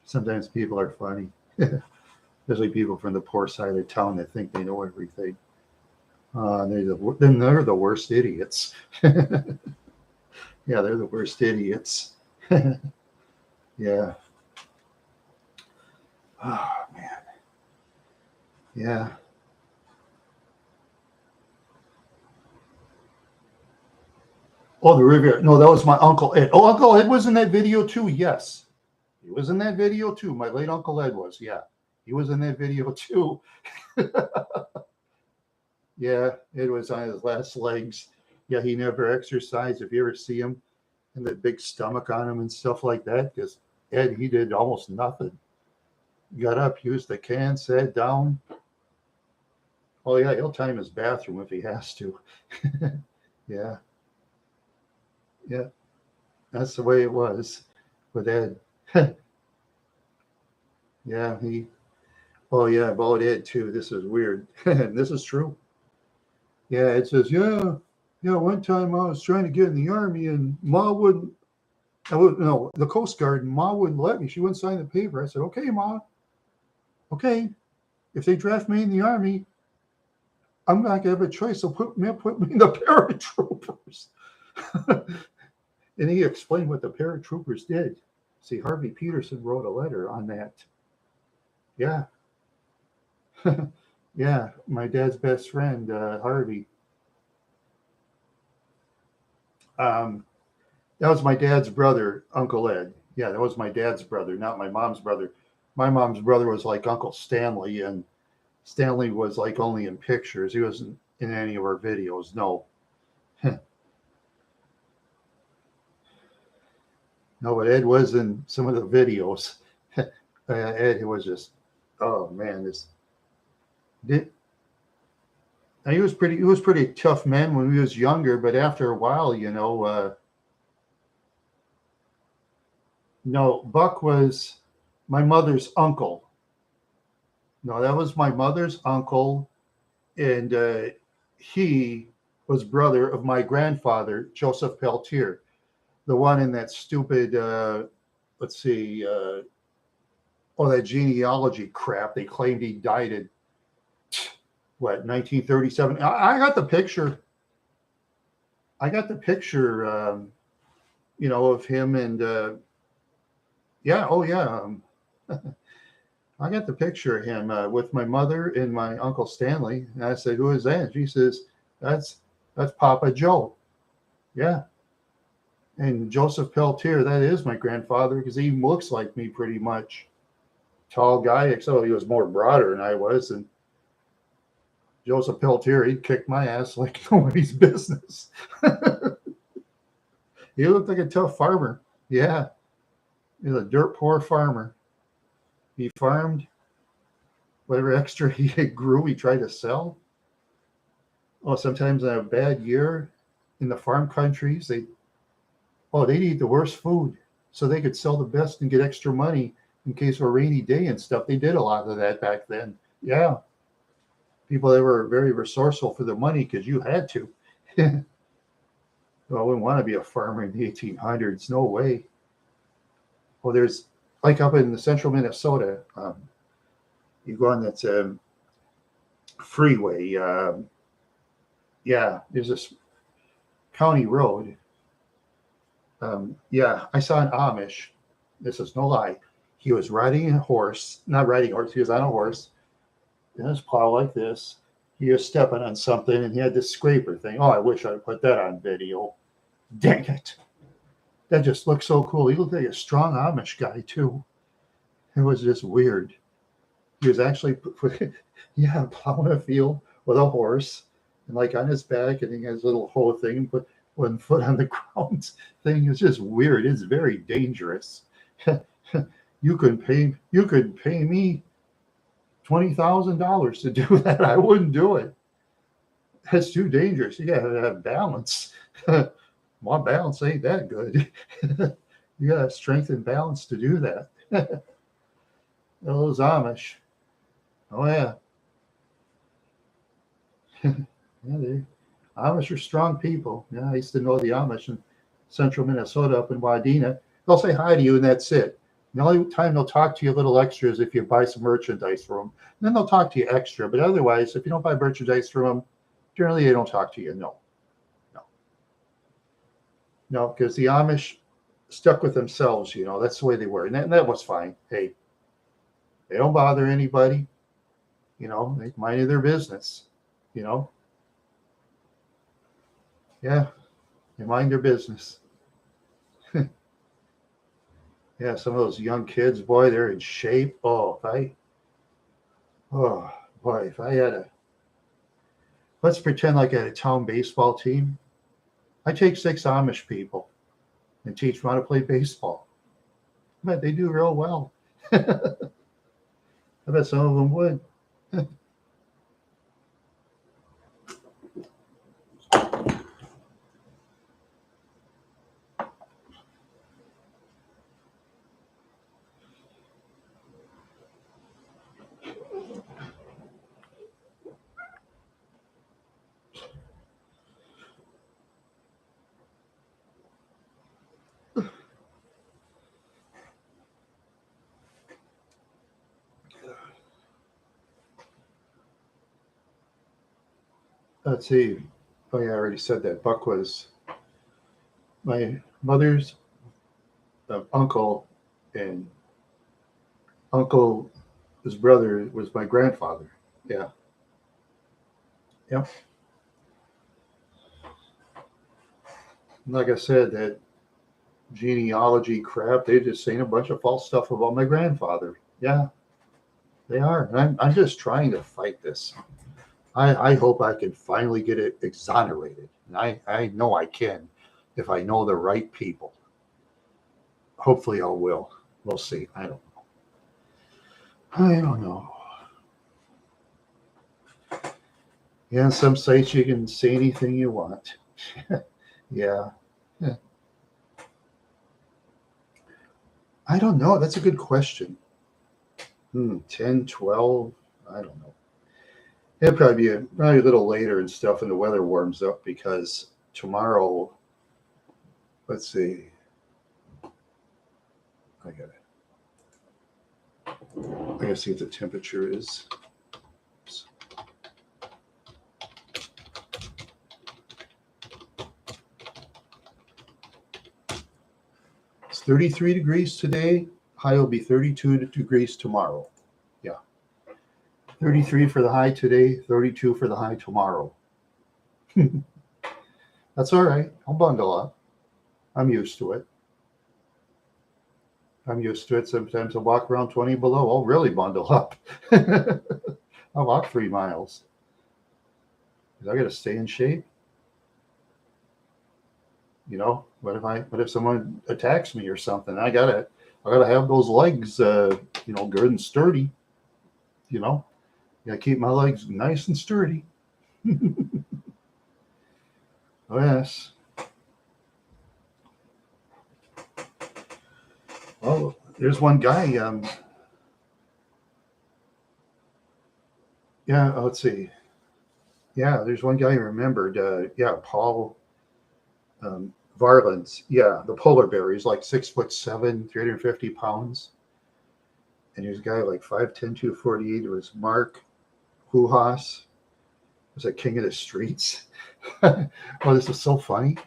Sometimes people are funny, especially people from the poor side of town that think they know everything. Then they're the worst idiots. Yeah, they're the worst idiots. Yeah. Oh man. Yeah. Oh, the Riviera. No, that was my Uncle Ed. Oh, Uncle Ed was in that video too. Yes. He was in that video too. My late Uncle Ed was. Yeah. He was in that video too. Yeah. Ed was on his last legs. Yeah. He never exercised. If you ever see him and that big stomach on him and stuff like that, because Ed, he did almost nothing. Got up, used the can, sat down. Oh, yeah. He'll time his bathroom if he has to. Yeah. Yeah. That's the way it was with Ed. Yeah. Oh, yeah. About Ed, too. This is weird. This is true. Yeah, it says, yeah. One time I was trying to get in the army, and Ma wouldn't. No, the Coast Guard. And Ma wouldn't let me. She wouldn't sign the paper. I said, okay, Ma. Okay, if they draft me in the army, I'm not gonna have a choice. So put me in the paratroopers. And he explained what the paratroopers did. See, Harvey Peterson wrote a letter on that. Yeah, yeah. My dad's best friend, Harvey. Um, That was my dad's brother, Uncle Ed. Yeah, that was my dad's brother, not my mom's brother. My mom's brother was like Uncle Stanley, and Stanley was like only in pictures. He wasn't in any of our videos. No, no, but Ed was in some of the videos. Ed was just, oh man, this did. He was pretty tough man when he was younger, but after a while, no, Buck was my mother's uncle. No, that was my mother's uncle, and he was brother of my grandfather, Joseph Peltier, the one in that stupid, let's see, that genealogy crap. They claimed he died in, what, 1937. I got the picture. I got the picture, of him and, yeah, oh yeah. I got the picture of him with my mother and my Uncle Stanley. And I said, "Who is that?" She says, "That's Papa Joe." Yeah. And Joseph Peltier, that is my grandfather because he looks like me pretty much. Tall guy, except he was more broader than I was. And Joseph Peltier, he'd kick my ass like nobody's business. He looked like a tough farmer. Yeah. He's a dirt poor farmer. He farmed whatever extra he grew, he tried to sell. Oh, sometimes in a bad year in the farm countries, they'd eat the worst food so they could sell the best and get extra money in case of a rainy day and stuff. They did a lot of that back then. Yeah. People that were very resourceful for their money because you had to. Well, I wouldn't want to be a farmer in the 1800s. No way. Well, there's like up in the central Minnesota, you go on that freeway. Yeah, there's this county road. Yeah, I saw an Amish. This is no lie. He was riding a horse, not riding a horse. He was on a horse in his plow like this. He was stepping on something, and he had this scraper thing. Oh, I wish I put that on video. Dang it! That just looked so cool. He looked like a strong Amish guy too. It was just weird. He was actually plowing a field with a horse, and like on his back, and he has a little hoe thing. But one foot on the ground thing is just weird. It's very dangerous. You could pay me $20,000 to do that. I wouldn't do it. That's too dangerous. You gotta have balance. My balance ain't that good. You gotta have strength and balance to do that. Those Amish. Oh yeah. Yeah, they Amish are strong people. Yeah, I used to know the Amish in central Minnesota up in Wadena. They'll say hi to you and that's it. The only time they'll talk to you a little extra is if you buy some merchandise from them. Then they'll talk to you extra. But otherwise, if you don't buy merchandise from them, generally they don't talk to you. No, no, no, because the Amish stuck with themselves. That's the way they were, and that was fine. Hey, they don't bother anybody. They mind their business. You know, yeah, they mind their business. Yeah, some of those young kids, boy, they're in shape. Oh boy, if I had let's pretend like I had a town baseball team. I take 6 Amish people and teach them how to play baseball. I bet they do real well. I bet some of them would. Let's see. Oh yeah, I already said that. Buck was my mother's uncle, and uncle, his brother was my grandfather. Yeah. Yep. Like I said, that genealogy crap, they just saying a bunch of false stuff about my grandfather. Yeah, they are. And I'm just trying to fight this. I hope I can finally get it exonerated. And I know I can if I know the right people. Hopefully I will. We'll see. I don't know. I don't know. Yeah, some sites you can say anything you want. Yeah. Yeah. I don't know. That's a good question. 10, 12. I don't know. It'll probably be probably a little later and stuff, and the weather warms up because tomorrow. Let's see. I gotta see what the temperature is. Oops. It's 33 degrees today. High will be 32 degrees tomorrow. Yeah. 33 for the high today, 32 for the high tomorrow. That's all right. I'll bundle up. I'm used to it. Sometimes I'll walk around 20 below. I'll really bundle up. I'll walk 3 miles. I got to stay in shape. What if someone attacks me or something? I gotta have those legs, good and sturdy. Gotta keep my legs nice and sturdy. Oh yes. Oh, there's one guy. Yeah. Let's see. Yeah, there's one guy I remembered. Paul Varlands. Yeah, the polar bear. He's like 6'7", 350 pounds. And there's a guy like 5'10", 248. It was Mark Huhas. Was a king of the streets. Oh, this is so funny.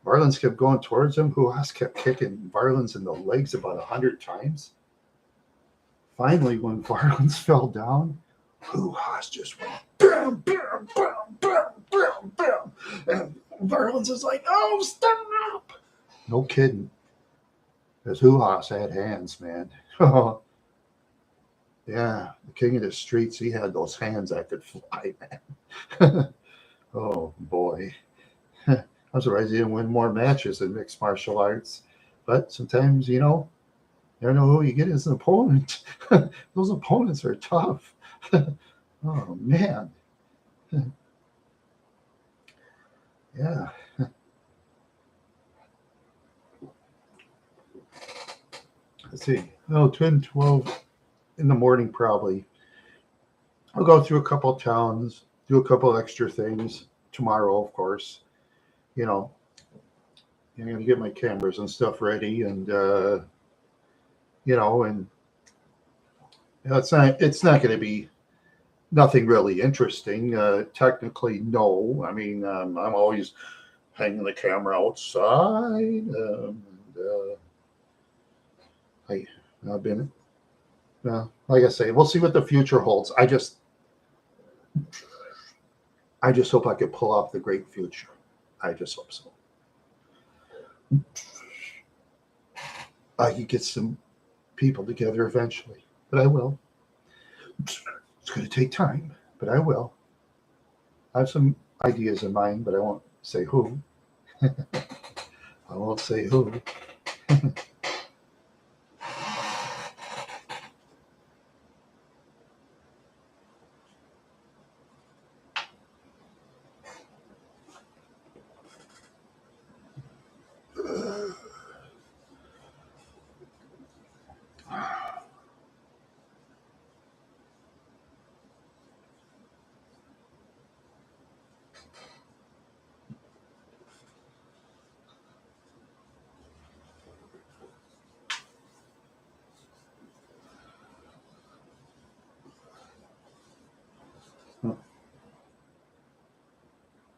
Varlands kept going towards him. Huhas kept kicking Varlands in the legs about 100 times. Finally, when Varlands fell down, Huhas just went bam, bam, bam, bam, bam, bam. And Varlands is like, oh, stop. No kidding. Because Huhas had hands, man. Yeah, the king of the streets, he had those hands that could fly, man. Oh, boy. I'm surprised he didn't win more matches in mixed martial arts. But sometimes, you know, you don't know who you get as an opponent. Those opponents are tough. Oh, man. Yeah. Let's see. Oh, 12 in the morning, probably. I'll go through a couple of towns, do a couple extra things tomorrow, of course. You know, I'm going to get my cameras and stuff ready, and you know, and it's not going to be nothing really interesting. Technically, no. I mean, I'm always hanging the camera outside. I, I've been, like I say, we'll see what the future holds. I just hope I could pull off the great future. I just hope so. I could get some people together eventually, but I will. It's going to take time, but I will. I have some ideas in mind, but I won't say who. I won't say who.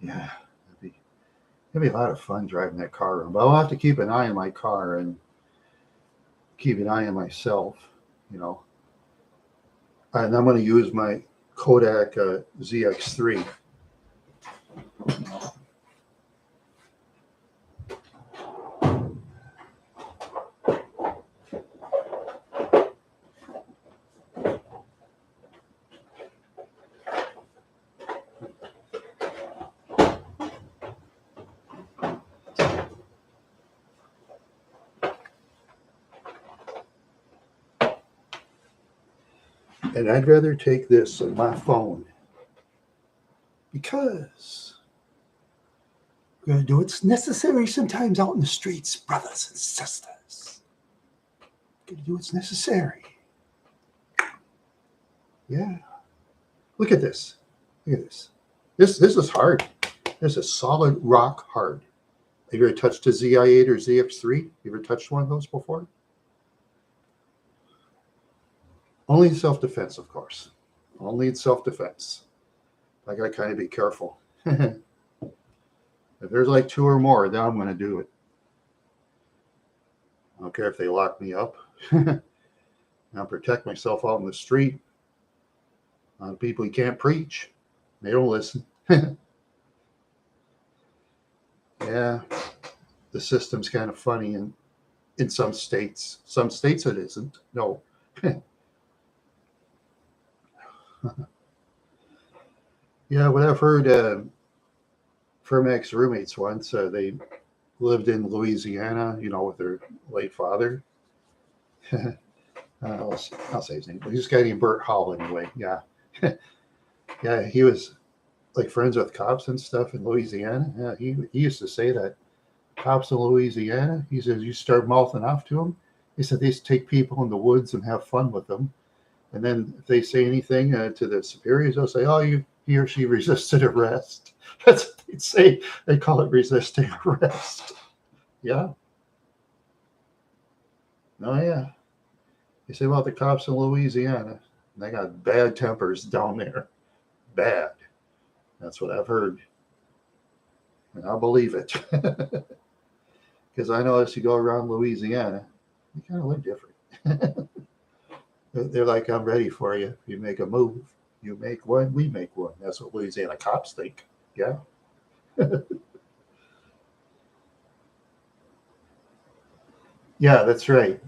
Yeah, it'd be a lot of fun driving that car around. But I'll have to keep an eye on my car and keep an eye on myself, you know. And I'm going to use my Kodak ZX3. And I'd rather take this than my phone because we're going to do what's necessary sometimes out in the streets, brothers and sisters. We're going to do what's necessary. Yeah. Look at this. Look at this. This is hard. This is solid rock hard. Have you ever touched a ZI-8 or ZX3? You ever touched one of those before? Only in self-defense, of course. Only in self-defense. I got to kind of be careful. If there's like two or more, then I'm going to do it. I don't care if they lock me up. I'll protect myself out in the street. People you can't preach. They don't listen. Yeah, the system's kind of funny in some states. Some states it isn't. No. Yeah, what I've heard from ex-roommates once, they lived in Louisiana, you know, with their late father. I'll say his name. He's a guy named Bert Hall anyway. Yeah. Yeah, he was like friends with cops and stuff in Louisiana. Yeah, he used to say that cops in Louisiana, he says, you start mouthing off to them. He said they used to take people in the woods and have fun with them. And then if they say anything to the superiors, they'll say, oh, he or she resisted arrest. That's what they'd say. They call it resisting arrest. Yeah. Oh, yeah. They say about the cops in Louisiana. They got bad tempers down there. Bad. That's what I've heard. And I'll believe it. Because I know as you go around Louisiana, you kind of look different. They're like, I'm ready for you. You make a move. You make one, we make one. That's what Louisiana cops think. Yeah. Yeah, that's right.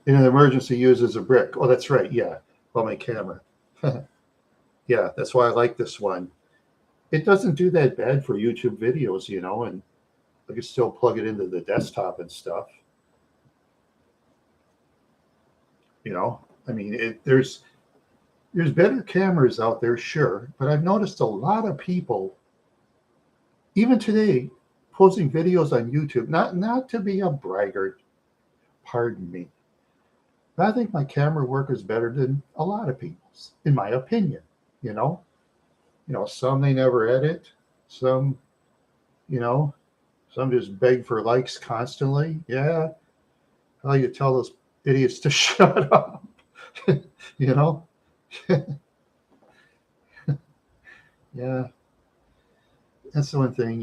In an emergency, uses a brick. Oh, that's right. Yeah. On my camera. Yeah, that's why I like this one. It doesn't do that bad for YouTube videos, you know, and I can still plug it into the desktop and stuff. You know, I mean, there's better cameras out there, sure, but I've noticed a lot of people, even today, posting videos on YouTube. Not to be a braggart, pardon me, but I think my camera work is better than a lot of people's, in my opinion. You know, some they never edit, some, you know, some just beg for likes constantly. Yeah, how you tell those idiots to shut up? You know, yeah, that's the one thing.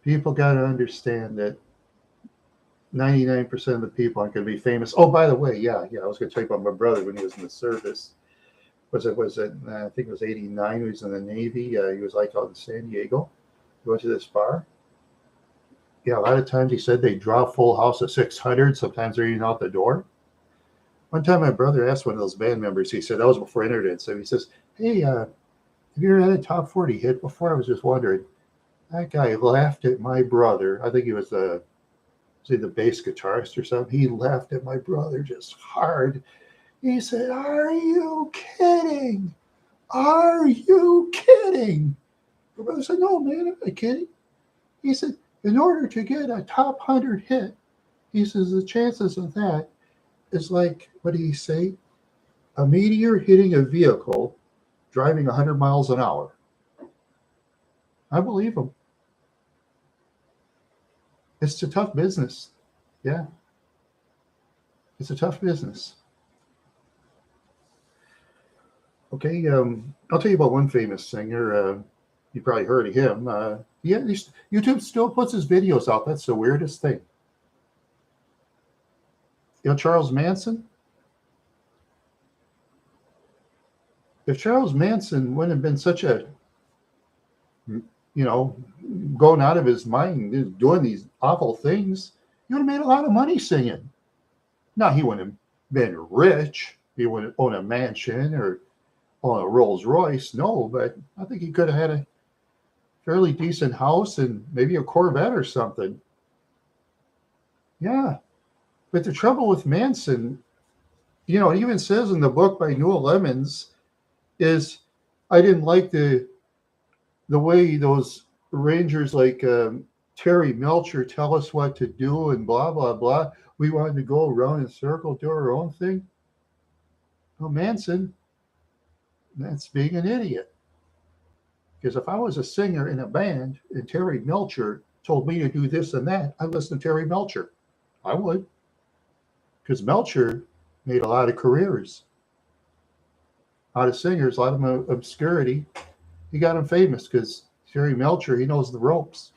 People got to understand that 99% of the people aren't going to be famous. Oh, by the way, yeah, I was going to tell you about my brother when he was in the service. Was it? I think it was '89. He was in the Navy. He was like out in San Diego. He went to this bar. Yeah, a lot of times he said they draw a full house of 600. Sometimes they're even out the door. One time, my brother asked one of those band members. He said that was before internet. So he says, "Hey, have you ever had a top 40 hit before?" I was just wondering. That guy laughed at my brother. I think he was the bass guitarist or something. He laughed at my brother just hard. He said, "Are you kidding? Are you kidding?" My brother said, "No, man, I'm not kidding." He said, "In order to get a top 100 hit," he says, "the chances of that is like," what did he say? "A meteor hitting a vehicle driving 100 miles an hour." I believe him. It's a tough business. Yeah, it's a tough business. Okay, I'll tell you about one famous singer. You probably heard of him. Yeah, YouTube still puts his videos out. That's the weirdest thing. Charles Manson. If Charles Manson wouldn't have been such a, you know, going out of his mind, doing these awful things, he would have made a lot of money singing. Now, he wouldn't have been rich. He wouldn't own a mansion or own a Rolls Royce. No, but I think he could have had a fairly decent house and maybe a Corvette or something. Yeah. But the trouble with Manson, it even says in the book by Newell Lemons, is I didn't like the way those Rangers like Terry Melcher tell us what to do and blah, blah, blah. We wanted to go around in a circle, do our own thing. Well, Manson, that's being an idiot. Because if I was a singer in a band and Terry Melcher told me to do this and that, I'd listen to Terry Melcher. I would. Because Melcher made a lot of careers. A lot of singers, a lot of them obscurity. He got him famous because Terry Melcher, he knows the ropes.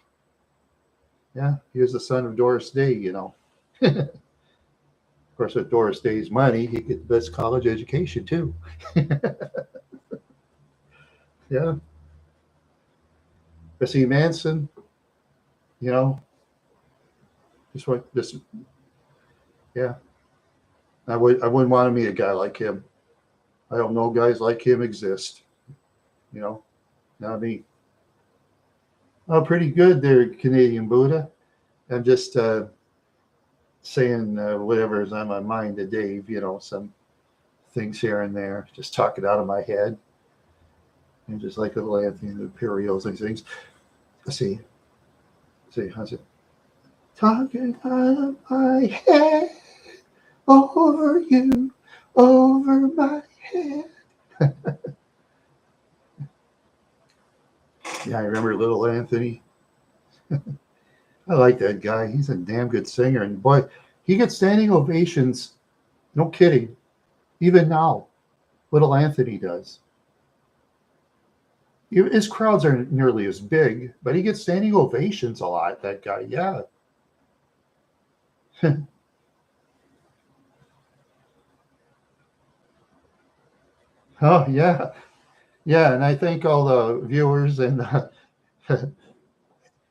Yeah, he was the son of Doris Day, Of course, with Doris Day's money, he get the best college education too. Yeah. But see, Manson, just yeah. I wouldn't want to meet a guy like him. I don't know guys like him exist. Not me. Oh, pretty good there, Canadian Buddha. I'm just saying whatever's on my mind to Dave, some things here and there, just talk it out of my head. And just like little Anthony the Imperials and things. Let's see, how's it? Talking out of my head, over you, over my head. Yeah, I remember little Anthony. I like that guy. He's a damn good singer. And boy, he gets standing ovations. No kidding. Even now, little Anthony does. His crowds aren't nearly as big, but he gets standing ovations a lot, that guy. Yeah. Oh, yeah. Yeah, and I thank all the viewers and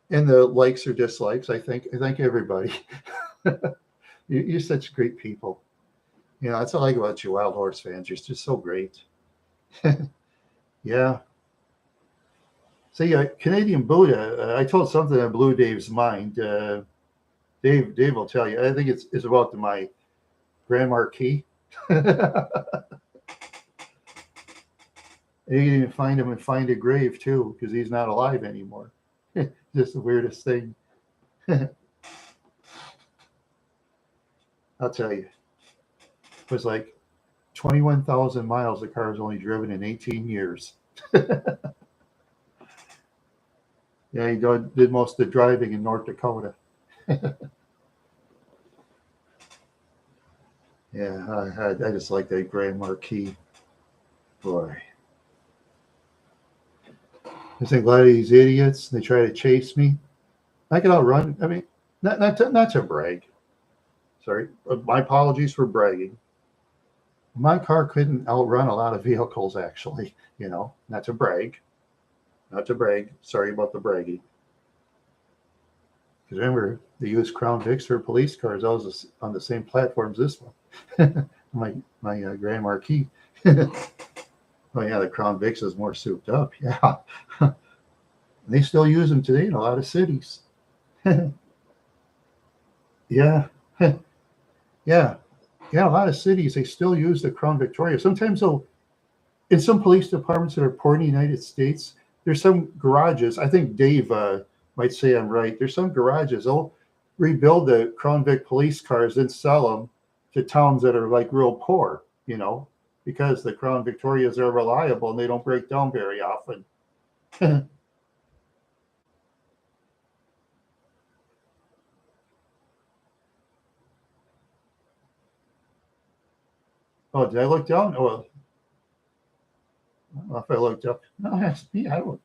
the likes or dislikes. I thank everybody. You're such great people. That's what I like about you Wild Horse fans. You're just so great. Yeah. See, Canadian Buddha. I told something that blew Dave's mind. Dave will tell you. I think it's about my Grand Marquis. You can even find him and find a grave too, because he's not alive anymore. Just the weirdest thing. I'll tell you. It was like 21,000 miles the car was only driven in 18 years. Yeah, he did most of the driving in North Dakota. Yeah, I just like that Grand Marquis. Boy. I think a lot of these idiots, they try to chase me. I can outrun. I mean, not to brag. Sorry, my apologies for bragging. My car couldn't outrun a lot of vehicles, actually. Not to brag. Not to brag. Sorry about the bragging. Because remember, they used Crown Vics for police cars. I was on the same platform as this one. my Grand Marquis. Oh yeah, the Crown Vics is more souped up. Yeah, they still use them today in a lot of cities. Yeah, yeah, a lot of cities they still use the Crown Victoria. Sometimes though, in some police departments that are poor in the United States, there's some garages. I think Dave might say I'm right. There's some garages they'll rebuild the Crown Vic police cars and sell them to towns that are like real poor. Because the Crown Victorias are reliable and they don't break down very often. Oh, did I look down? Oh, if I looked up. No, that's me. I don't.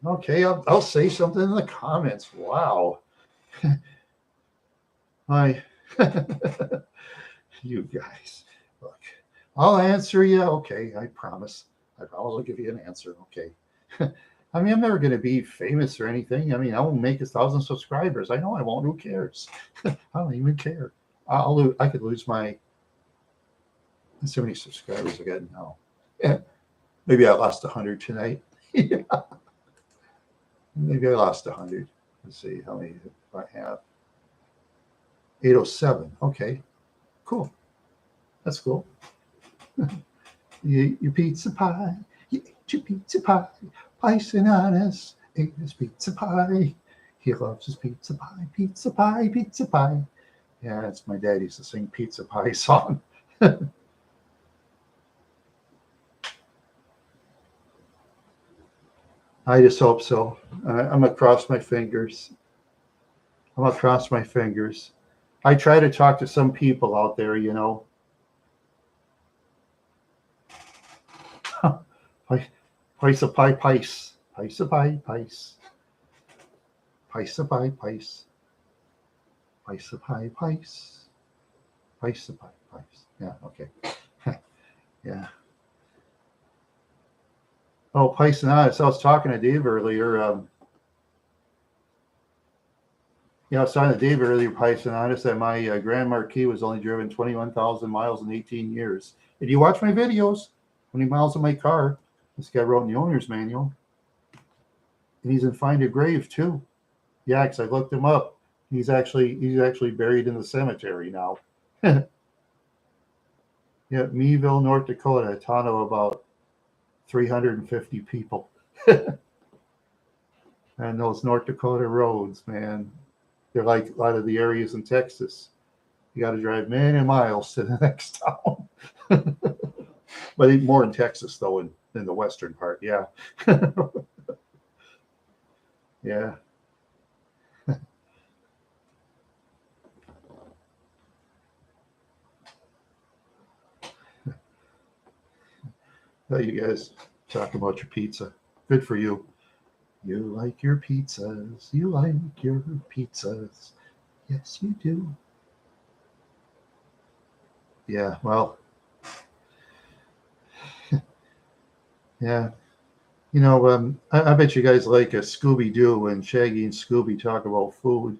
Okay, I'll say something in the comments. Wow. My, you guys. Look, I'll answer you. Okay, I promise. I promise I'll give you an answer. Okay. I mean, I'm never going to be famous or anything. I mean, I won't make 1,000 subscribers. I know I won't. Who cares? I don't even care. I could lose my. Let's see how many subscribers I got now. Yeah, maybe I lost 100 tonight. Yeah. Maybe I lost 100. Let's see how many I have. 807. Okay, cool. That's cool. You ate your pizza pie. You ate your pizza pie. Bison Honest ate his pizza pie. He loves his pizza pie. Pizza pie, pizza pie. Yeah, it's my dad used to sing Pizza Pie song. I just hope so. I'm gonna cross my fingers. I'm gonna cross my fingers. I try to talk to some people out there, Pice a pie, pice. Pice a pie, pice. Pice a pie, pice. Pice a pie, pice. Pice a pie, pice. Yeah, okay. Yeah. Oh, Pice and Honest. I was talking to Dave earlier. I was talking to Dave earlier, Pice and Honest, that my Grand Marquis was only driven 21,000 miles in 18 years. If you watch my videos, 20 miles of my car, this guy wrote in the owner's manual. And he's in Find a Grave too. Yeah, because I looked him up. He's actually buried in the cemetery now. Yeah, Meeville, North Dakota, a town of about 350 people. And those North Dakota roads, man, they're like a lot of the areas in Texas. You got to drive many miles to the next town. But even more in Texas, though, in the western part. Yeah. Yeah. Well, you guys talk about your pizza. Good for you. You like your pizzas. You like your pizzas. Yes, you do. Yeah, well, yeah. I bet you guys like a Scooby Doo when Shaggy and Scooby talk about food.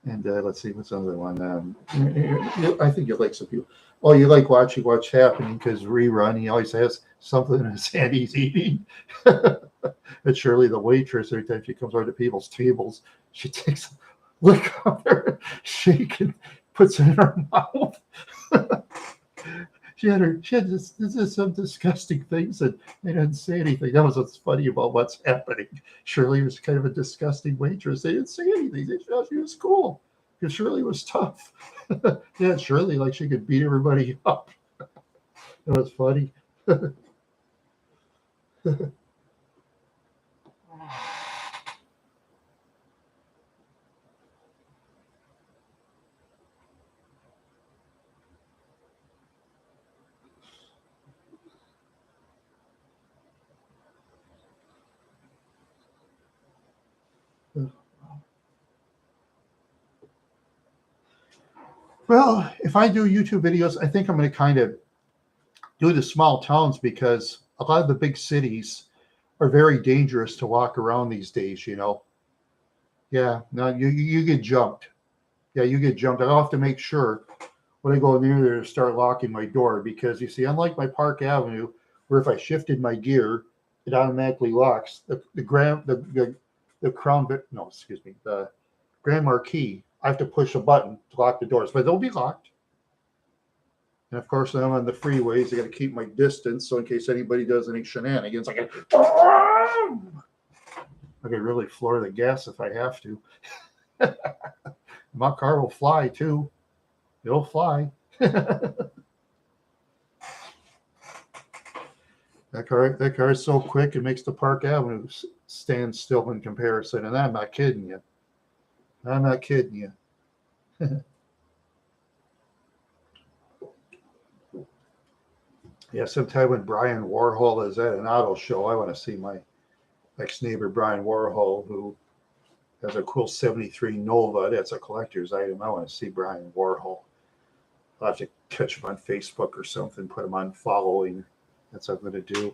And let's see, what's another one? I think you like some people. Oh, you like watching what's happening because rerun. He always has something in his hand he's eating. And Shirley, the waitress, every time she comes over to people's tables, she takes a lick of her shake and puts it in her mouth. She had this some disgusting things, and they didn't say anything. That was what's funny about what's happening. Shirley was kind of a disgusting waitress. They didn't say anything. They thought she was cool because Shirley was tough. Yeah, Shirley, like she could beat everybody up. It was funny. Well, if I do YouTube videos, I think I'm going to kind of do the small towns because a lot of the big cities are very dangerous to walk around these days, you know. Yeah, no, you get jumped. Yeah, you get jumped. I have to make sure when I go near there to start locking my door because you see, unlike my Park Avenue, where if I shifted my gear, it automatically locks. The Crown Vic, no, excuse me, the Grand Marquis. I have to push a button to lock the doors, but they'll be locked. And of course, I'm on the freeways. I got to keep my distance, so in case anybody does any shenanigans, I can really floor the gas if I have to. My car will fly too. It'll fly. That car is so quick it makes the Park Avenue stand still in comparison. And I'm not kidding you. I'm not kidding you. Yeah, sometime when Brian Warhol is at an auto show, I want to see my ex-neighbor Brian Warhol, who has a cool 73 Nova. That's a collector's item. I want to see Brian Warhol. I'll have to catch him on Facebook or something, put him on following. That's what I'm going to do.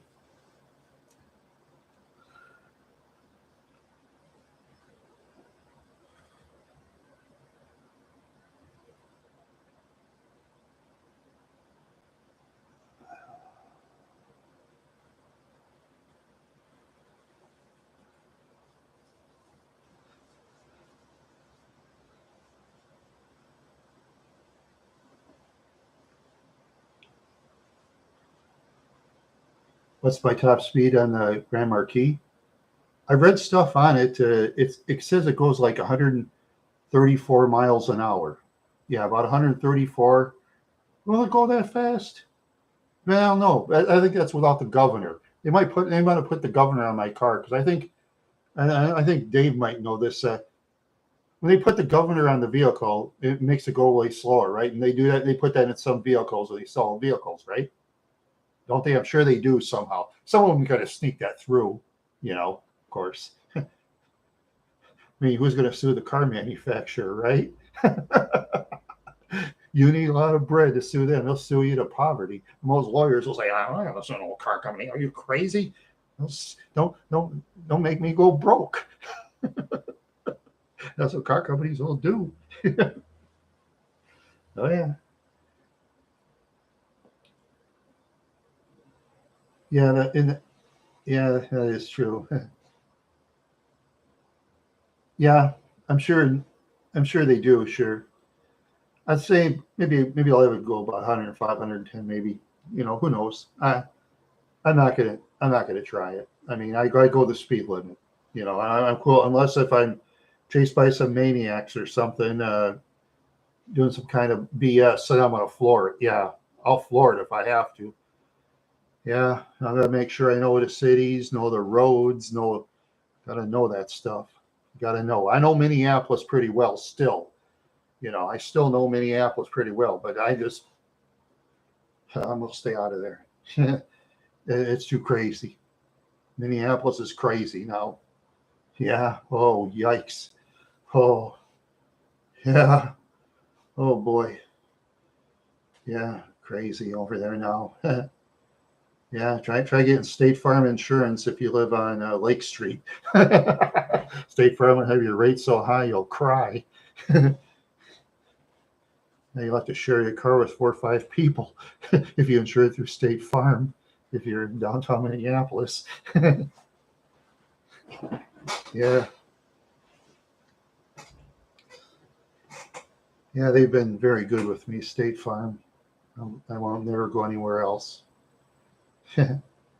What's my top speed on the Grand Marquis? I read stuff on it. It says it goes like 134 miles an hour. Yeah, about 134. Will it go that fast? Well, no. I think that's without the governor. They might have put the governor on my car because I think Dave might know this. When they put the governor on the vehicle, it makes it go way slower, right? And they do that. They put that in some vehicles, or they sell vehicles, right? Don't they? I'm sure they do somehow. Some of them kind of sneak that through, of course. I mean, who's going to sue the car manufacturer, right? You need a lot of bread to sue them. They'll sue you to poverty. Most lawyers will say, "I don't listen to no car company. Are you crazy? Don't make me go broke." That's what car companies will do. Oh yeah. Yeah, that is true. Yeah, I'm sure. I'm sure they do. Sure, I'd say maybe I'll ever go about 105, 110, maybe. Who knows? I'm not gonna try it. I mean, I go the speed limit. I'm cool unless if I'm chased by some maniacs or something, doing some kind of BS. So I'm gonna floor it. Yeah, I'll floor it if I have to. Yeah, I gotta make sure I know the cities, know the roads, gotta know that stuff. Gotta know. I know Minneapolis pretty well still. I still know Minneapolis pretty well, but I'm gonna stay out of there. It's too crazy. Minneapolis is crazy now. Yeah. Oh, yikes. Oh, yeah. Oh boy. Yeah, crazy over there now. Yeah, try getting State Farm insurance if you live on Lake Street. State Farm will have your rates so high you'll cry. Now you'll have to share your car with 4 or 5 people if you insure it through State Farm, if you're in downtown Minneapolis. Yeah. Yeah, they've been very good with me, State Farm. I won't never go anywhere else.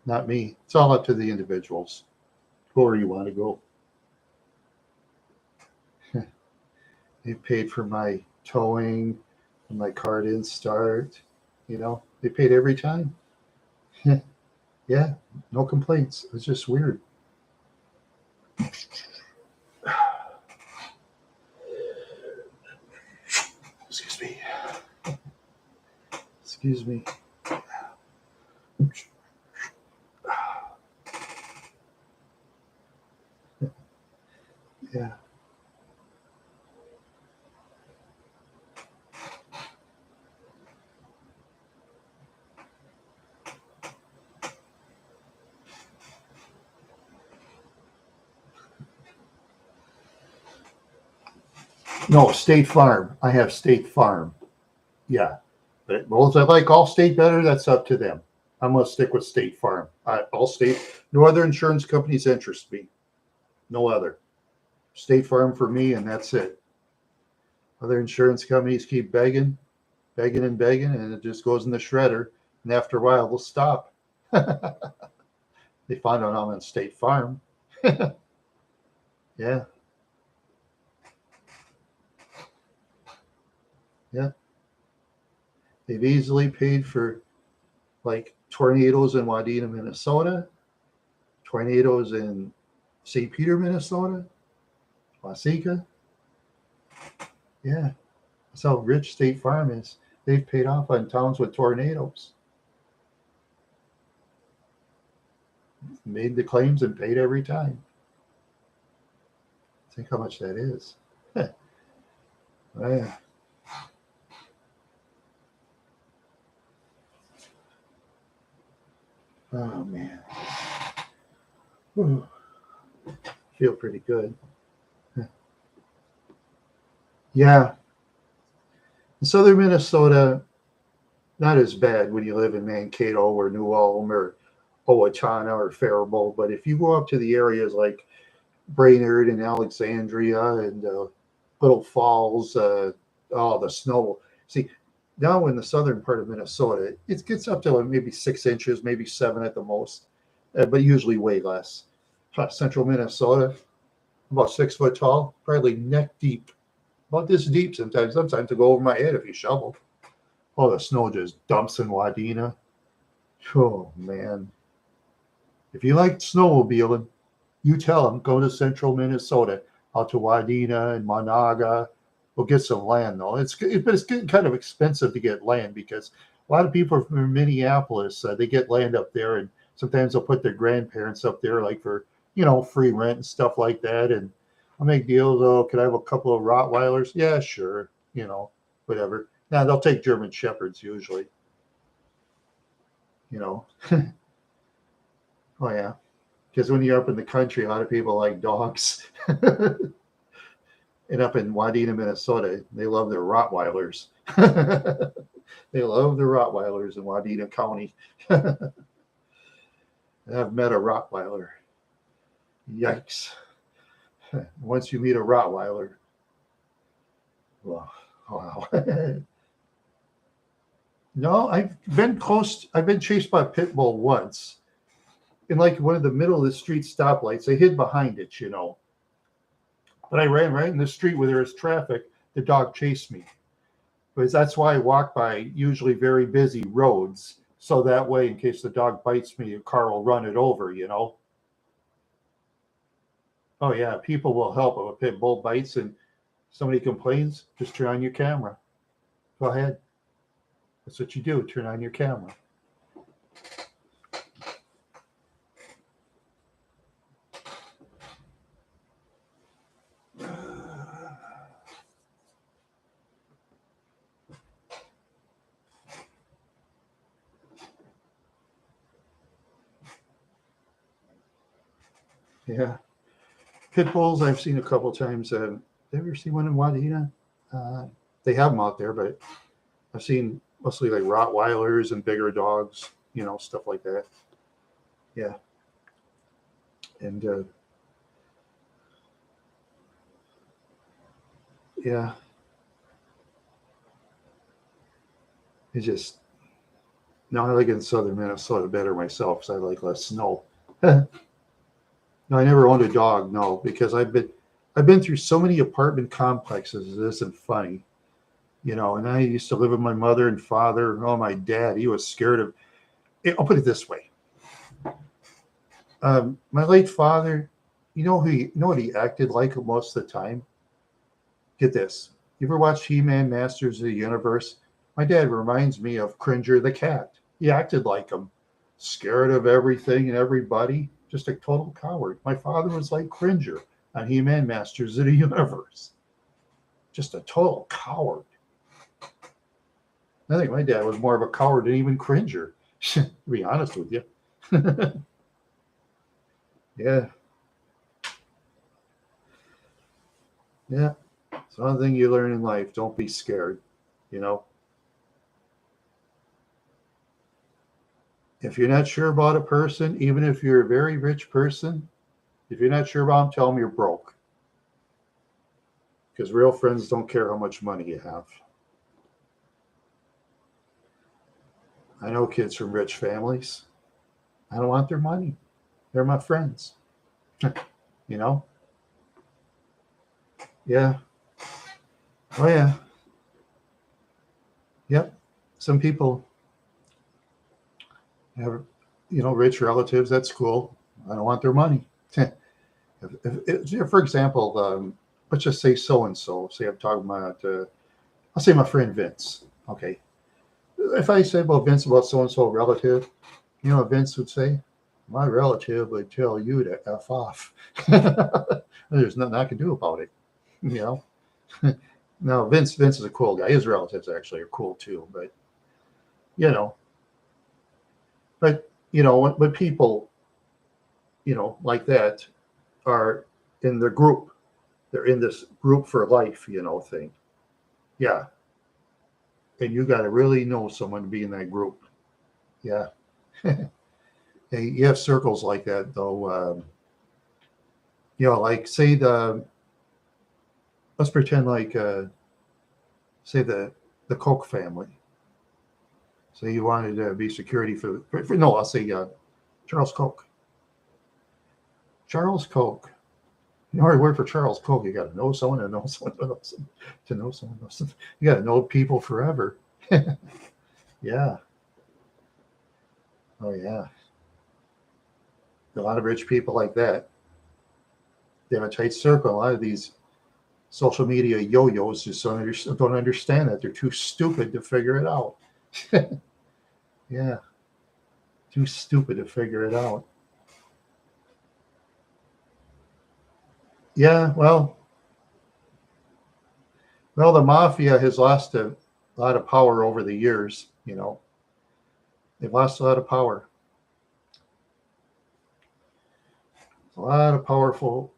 Not me. It's all up to the individuals. Go where you want to go. They paid for my towing when my car didn't start. They paid every time. Yeah, no complaints. It's just weird. Excuse me. Excuse me. Yeah. No, State Farm. I have State Farm. Yeah. But well, I like Allstate better, that's up to them. I'm going to stick with State Farm. Allstate, no other insurance companies interest me. No other. State Farm for me, and that's it. Other insurance companies keep begging, begging and begging, and it just goes in the shredder. And after a while, they'll stop. They find out I'm on State Farm. Yeah. Yeah. They've easily paid for like tornadoes in Wadena, Minnesota, tornadoes in St. Peter, Minnesota, Waseca. Yeah. That's how rich State Farm is. They've paid off on towns with tornadoes. Made the claims and paid every time. Think how much that is. Yeah. Oh man. Whew. Feel pretty good. Yeah. In southern Minnesota, not as bad when you live in Mankato or New Ulm or Owatonna or Faribault, but if you go up to the areas like Brainerd and Alexandria and Little Falls, all the snow. See, now in the southern part of Minnesota, it gets up to maybe 6 inches, maybe 7 at the most, but usually way less. Central Minnesota, about 6 foot tall, probably neck deep, about this deep sometimes. Sometimes to go over my head if you shovel. Oh, the snow just dumps in Wadena. Oh man, if you like snowmobiling, you tell them go to central Minnesota, out to Wadena and Monaga. We'll get some land though. But it's getting kind of expensive to get land because a lot of people from Minneapolis they get land up there, and sometimes they'll put their grandparents up there, like for free rent and stuff like that. And I'll make deals. Oh, could I have a couple of Rottweilers? Yeah, sure. Whatever. Now they'll take German Shepherds usually. Oh yeah. Because when you're up in the country, a lot of people like dogs. And up in Wadena, Minnesota, they love their Rottweilers. They love the Rottweilers in Wadena County. I've met a Rottweiler. Yikes. Once you meet a Rottweiler, well, wow. No, I've been close. I've been chased by a pit bull once. In like one of the middle of the street stoplights. I hid behind it, But I ran right in the street where there was traffic. The dog chased me. Because that's why I walk by usually very busy roads. So that way, in case the dog bites me, a car will run it over, Oh, yeah, people will help. If a pit bull bites and somebody complains, just turn on your camera. Go ahead. That's what you do. Turn on your camera. Yeah. Pit bulls, I've seen a couple times. Have you ever seen one in Wadena? They have them out there, but I've seen mostly like Rottweilers and bigger dogs, stuff like that. Yeah. And yeah, it's just, no, I like in southern Minnesota better myself because I like less snow. No, I never owned a dog, no, because I've been through so many apartment complexes. It isn't funny, And I used to live with my mother and father. Oh, my dad, he was scared of. I'll put it this way: my late father, you know what he acted like most of the time. Get this: you ever watch He-Man, Masters of the Universe? My dad reminds me of Cringer the cat. He acted like him, scared of everything and everybody, just a total coward. My father was like Cringer on He-Man, Masters of the Universe, just a total coward. I think my dad was more of a coward than even Cringer, to be honest with you. Yeah. Yeah. It's one thing you learn in life. Don't be scared, you know. If you're not sure about a person, even if you're a very rich person, if you're not sure about them, tell them you're broke. Because real friends don't care how much money you have. I know kids from rich families. I don't want their money. They're my friends. You know? Yeah. Oh, yeah. Yep. Some people have, rich relatives. That's cool. I don't want their money. For example, let's just say so and so. Say I'm talking about, I'll say my friend Vince. Okay. If I say about Vince about so and so relative, what Vince would say? My relative would tell you to F off. There's nothing I can do about it. No, Vince is a cool guy. His relatives actually are cool too, but you know, when people, like that are in the group, they're in this group for life, thing. Yeah. And you got to really know someone to be in that group. Yeah. Hey, you have circles like that though. Like say let's pretend like, say the Koch family. Say you wanted to be security for no, I'll say Charles Koch. Charles Koch. In order to work for Charles Koch, you got to know someone to know someone to know someone to know someone to know someone. You got to know people forever. Yeah. Oh yeah. A lot of rich people like that. They have a tight circle. A lot of these social media yo-yos just don't understand that. They're too stupid to figure it out. Yeah. Too stupid to figure it out. Yeah, well, the mafia has lost a lot of power over the years. They've lost a lot of power. A lot of powerful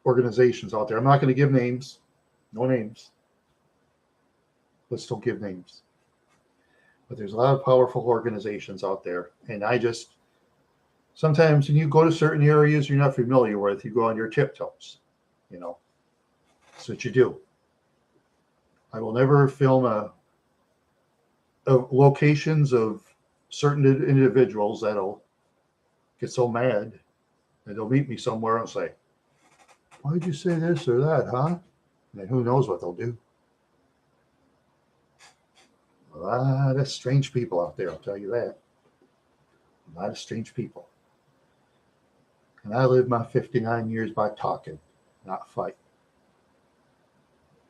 organizations out there. I'm not going to give names. No names. Let's don't give names. But there's a lot of powerful organizations out there. And sometimes when you go to certain areas you're not familiar with, you go on your tiptoes. That's what you do. I will never film locations of certain individuals that'll get so mad that they'll meet me somewhere and say, why did you say this or that, huh? And who knows what they'll do. A lot of strange people out there, I'll tell you that. A lot of strange people. And I lived my 59 years by talking, not fighting.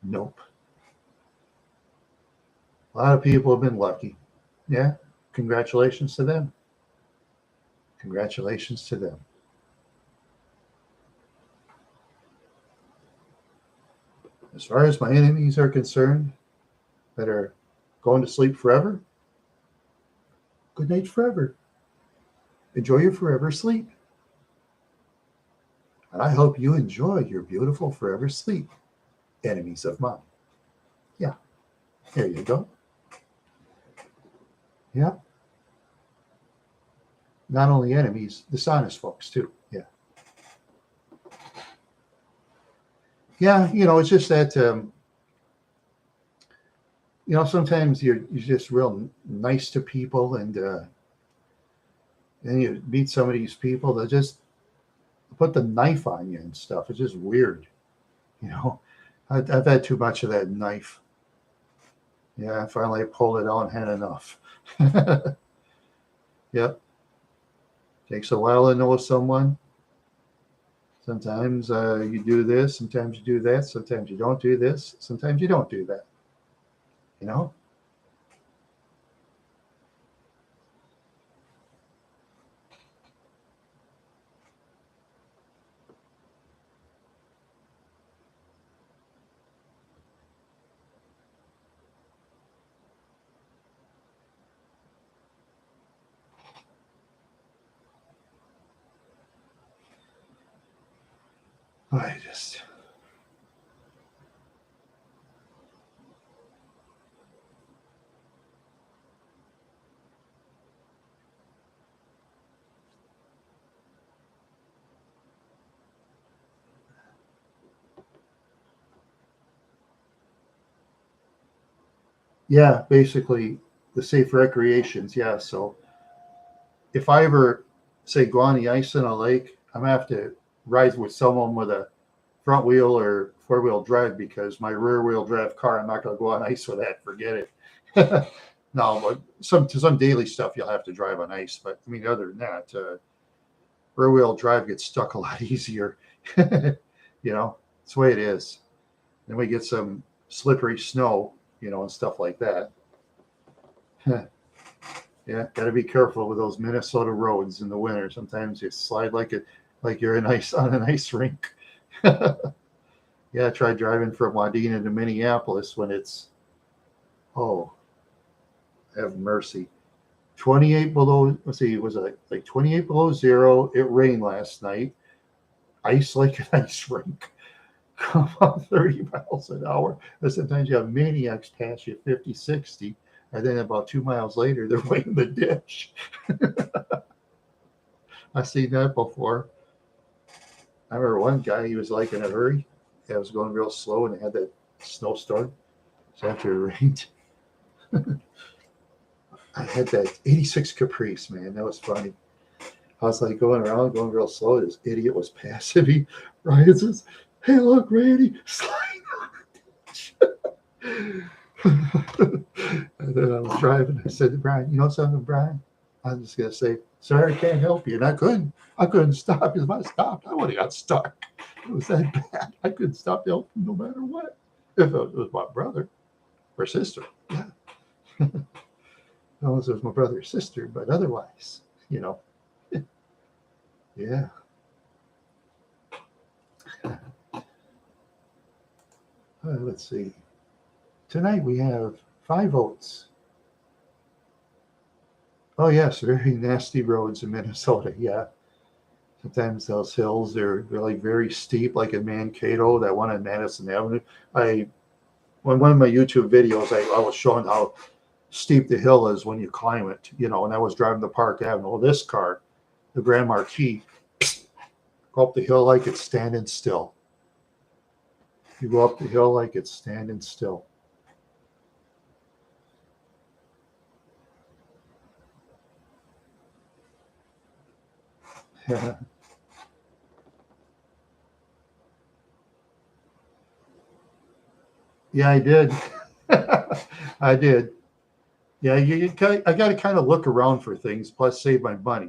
Nope. A lot of people have been lucky. Yeah. Congratulations to them. Congratulations to them. As far as my enemies are concerned, that are going to sleep forever, good night forever. Enjoy your forever sleep. And I hope you enjoy your beautiful forever sleep. enemies of mine. Yeah, there you go. Yeah, not only enemies, dishonest folks too. Yeah, yeah. It's just that sometimes you're just real nice to people, and then you meet some of these people that just put the knife on you and stuff. It's just weird. You know, I've had too much of that knife. Yeah, finally I pulled it out and had enough. Yep. Takes a while to know someone. Sometimes you do this, sometimes you do that, sometimes you don't do this, sometimes you don't do that. You know? I just. Yeah, basically the safe recreations. Yeah. So if I ever say go on the ice in a lake, I'm gonna have to ride with someone with a front wheel or four-wheel drive because my rear-wheel drive car, I'm not gonna go on ice with that. Forget it. No, but some daily stuff you'll have to drive on ice. But I mean, other than that, rear-wheel drive gets stuck a lot easier. It's the way it is. Then we get some slippery snow, and stuff like that. Yeah, got to be careful with those Minnesota roads in the winter. Sometimes you slide like you're on an ice rink. Yeah, I tried driving from Wadena to Minneapolis when it's, oh, have mercy, 28 below. Let's see, was it like 28 below zero? It rained last night. Ice like an ice rink. Come on, 30 miles an hour. And sometimes you have maniacs pass you 50, 60, and then about 2 miles later, they're way in the ditch. I've seen that before. I remember one guy, he was like in a hurry. I was going real slow and they had that snowstorm. So after it rained, I had that 86 Caprice, man. That was funny. I was like going around, going real slow. This idiot was passing me. Ryan says, "Hey, look, Randy, slide on." And then I was driving. I said to Brian, "You know something, Brian? I'm just gonna say, sorry, I can't help you." And I couldn't stop. Because if I stopped, I would have got stuck. It was that bad. I couldn't stop helping no matter what. If it was my brother or sister, yeah. Unless it was my brother or sister, but otherwise, yeah. Let's see. Tonight we have 5 votes. Oh yes, very nasty roads in Minnesota. Yeah, sometimes those hills they're like very steep, like in Mankato, that one on Madison Avenue. I on one of my YouTube videos, I was showing how steep the hill is when you climb it. And I was driving the Park Avenue. Well, this car, the Grand Marquis, go up the hill like it's standing still. You go up the hill like it's standing still. Yeah, I did. I did. Yeah, I got to kind of look around for things, plus save my money.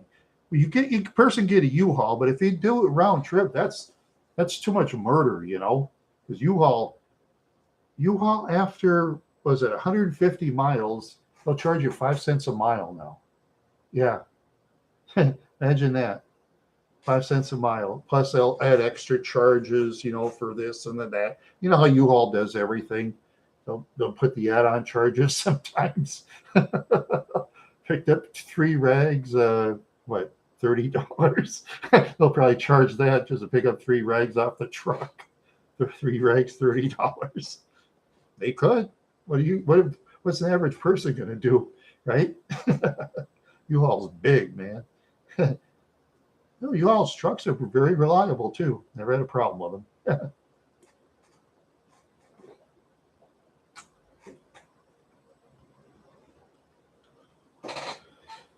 You person get a U-Haul, but if you do a round trip, that's too much murder, because U-Haul after was it 150 miles, they'll charge you 5 cents a mile now. Yeah, imagine that. 5 cents a mile. Plus, they'll add extra charges, for this and that. You know how U-Haul does everything. They'll put the add-on charges sometimes. Picked up 3 rags. What, $30? They'll probably charge that just to pick up 3 rags off the truck. Three rags, $30. They could. What's an average person gonna do, right? U-Haul's big, man. No, U-Haul's trucks are very reliable too. Never had a problem with them.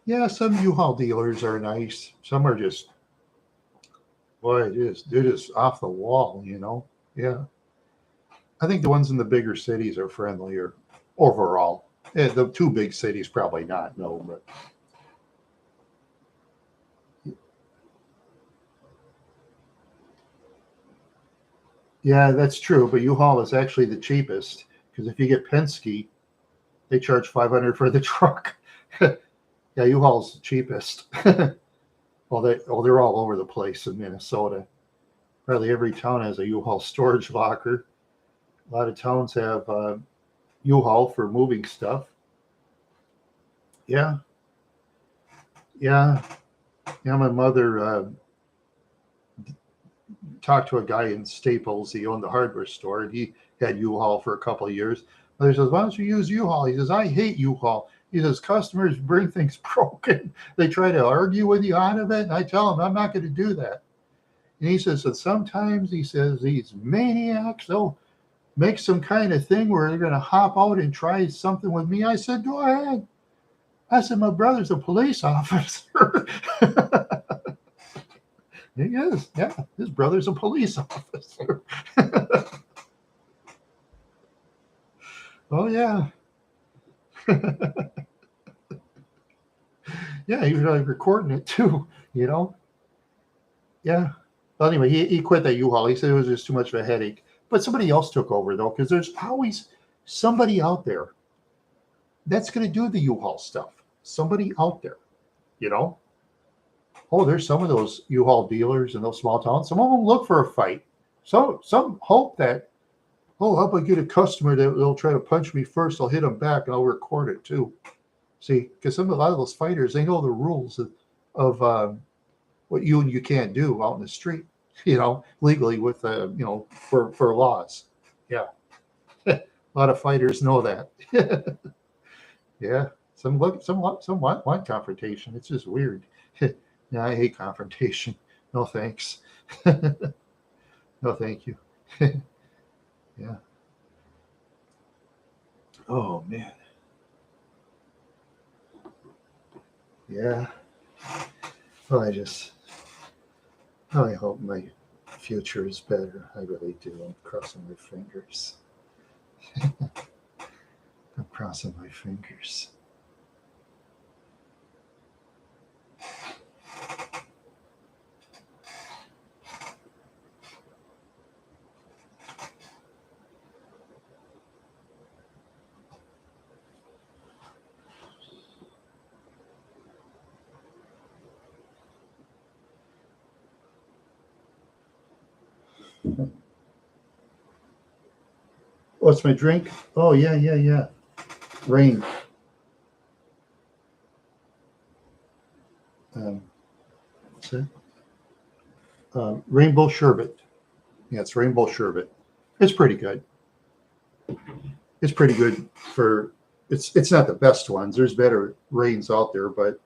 Yeah, some U-Haul dealers are nice. Some are just, boy, they're just off the wall, you know. Yeah, I think the ones in the bigger cities are friendlier overall. Yeah, the two big cities probably not, no, but yeah, that's true. But U-Haul is actually the cheapest because if you get Penske, they charge 500 for the truck. Yeah, U-Haul's the cheapest. They're all over the place in Minnesota. Probably every town has a U-Haul storage locker. A lot of towns have U-Haul for moving stuff. Yeah, yeah, yeah. My mother talked to a guy in Staples. He owned the hardware store, and he had U-Haul for a couple of years. Mother says, "Why don't you use U-Haul?" He says, "I hate U-Haul." He says, "Customers bring things broken. They try to argue with you out of it, and I tell them I'm not going to do that." And he says, "And sometimes," he says, "these maniacs, they'll make some kind of thing where they're going to hop out and try something with me." I said, "Go ahead." I said, "My brother's a police officer." He is, yeah. His brother's a police officer. Oh yeah, yeah. He was like recording it too. You know, yeah. Well, anyway, he quit that U-Haul. He said it was just too much of a headache. But somebody else took over though, because there's always somebody out there that's going to do the U-Haul stuff. Somebody out there, you know. Oh, there's some of those U-Haul dealers in those small towns. Some of them look for a fight. Some hope that, oh, how about I get a customer that will try to punch me first? I'll hit them back and I'll record it too. See, because a lot of those fighters, they know the rules of what you and you can't do out in the street, you know, legally with, for laws. Yeah. A lot of fighters know that. Yeah. Some want confrontation. It's just weird. Yeah, I hate confrontation. No thanks. No thank you. Yeah. Oh man. Yeah. Well, I hope my future is better. I really do. I'm crossing my fingers. I'm crossing my fingers. What's my drink? Oh yeah, yeah, yeah. Rain. Um, what's that? Rainbow sherbet. Yeah, it's rainbow sherbet. It's pretty good. It's pretty good for. It's not the best ones. There's better rains out there, but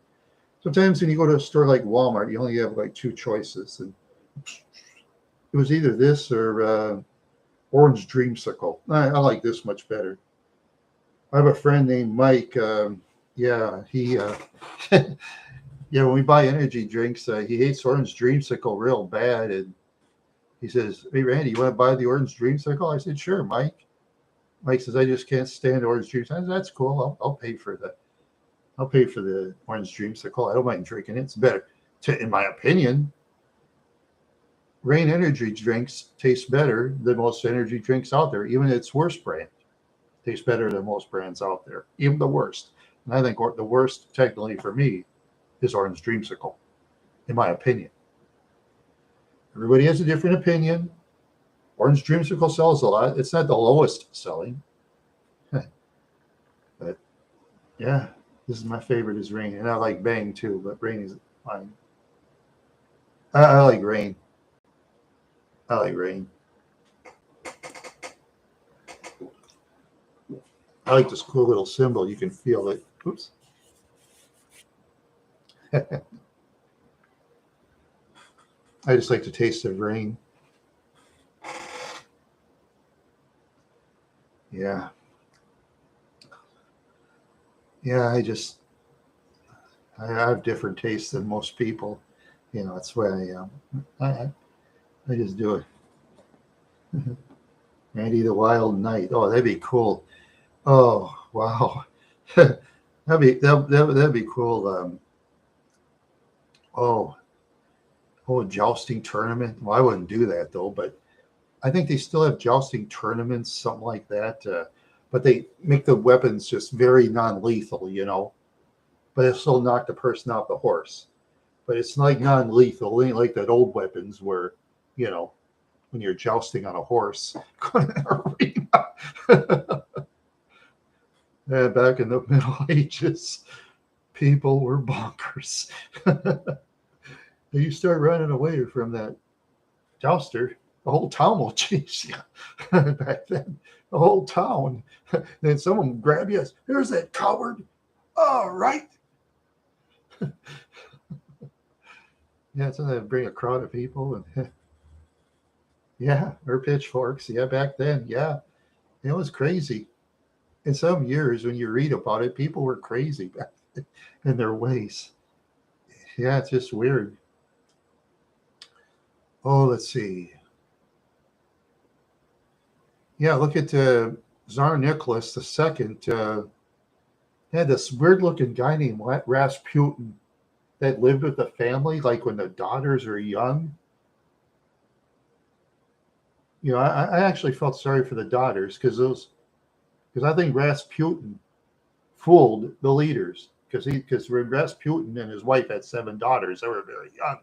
sometimes when you go to a store like Walmart, you only have like two choices, and it was either this or orange dreamsicle. I like this much better. I have a friend named Mike. Yeah, he. Yeah, when we buy energy drinks, he hates orange dreamsicle real bad, and he says, "Hey Randy, you want to buy the orange dreamsicle?" I said, "Sure, Mike." Mike says, "I just can't stand orange dreams." I said, "That's cool. I'll pay for the orange dreamsicle. I don't mind drinking it. It's better, in my opinion. Rain energy drinks taste better than most energy drinks out there. Even its worst brand tastes better than most brands out there, even the worst. And I think the worst, technically for me, is orange dreamsicle, in my opinion. Everybody has a different opinion. Orange dreamsicle sells a lot. It's not the lowest selling, but yeah, this is my favorite is Rain, and I like Bang too, but Rain is fine. I like Rain. I like Rain. I like this cool little symbol. You can feel it. Oops. I just like the taste of rain. Yeah. Yeah, I have different tastes than most people. That's why I I just do it. Andy the Wild Knight. Oh, that'd be cool. Oh, wow. That'd be cool. Oh, oh, a jousting tournament. Well, I wouldn't do that though, but I think they still have jousting tournaments, something like that. But they make the weapons just very non-lethal. But it still knock the person off the horse. But it's like non-lethal. It ain't like that old weapons where, you know, when you're jousting on a horse. Back in the Middle Ages, people were bonkers. You start running away from that jouster, the whole town will chase you. Back then, the whole town. Then someone grab you. There's that coward. All right. Yeah, so they bring a crowd of people and yeah, or pitchforks. Yeah, back then, yeah, it was crazy. In some years, when you read about it, people were crazy back then in their ways. Yeah, it's just weird. Oh, let's see. Yeah, look at Tsar Nicholas II. Had this weird looking guy named Rasputin that lived with the family, like when the daughters are young. I actually felt sorry for the daughters because I think Rasputin fooled the leaders because Rasputin and his wife had 7 daughters. They were very young,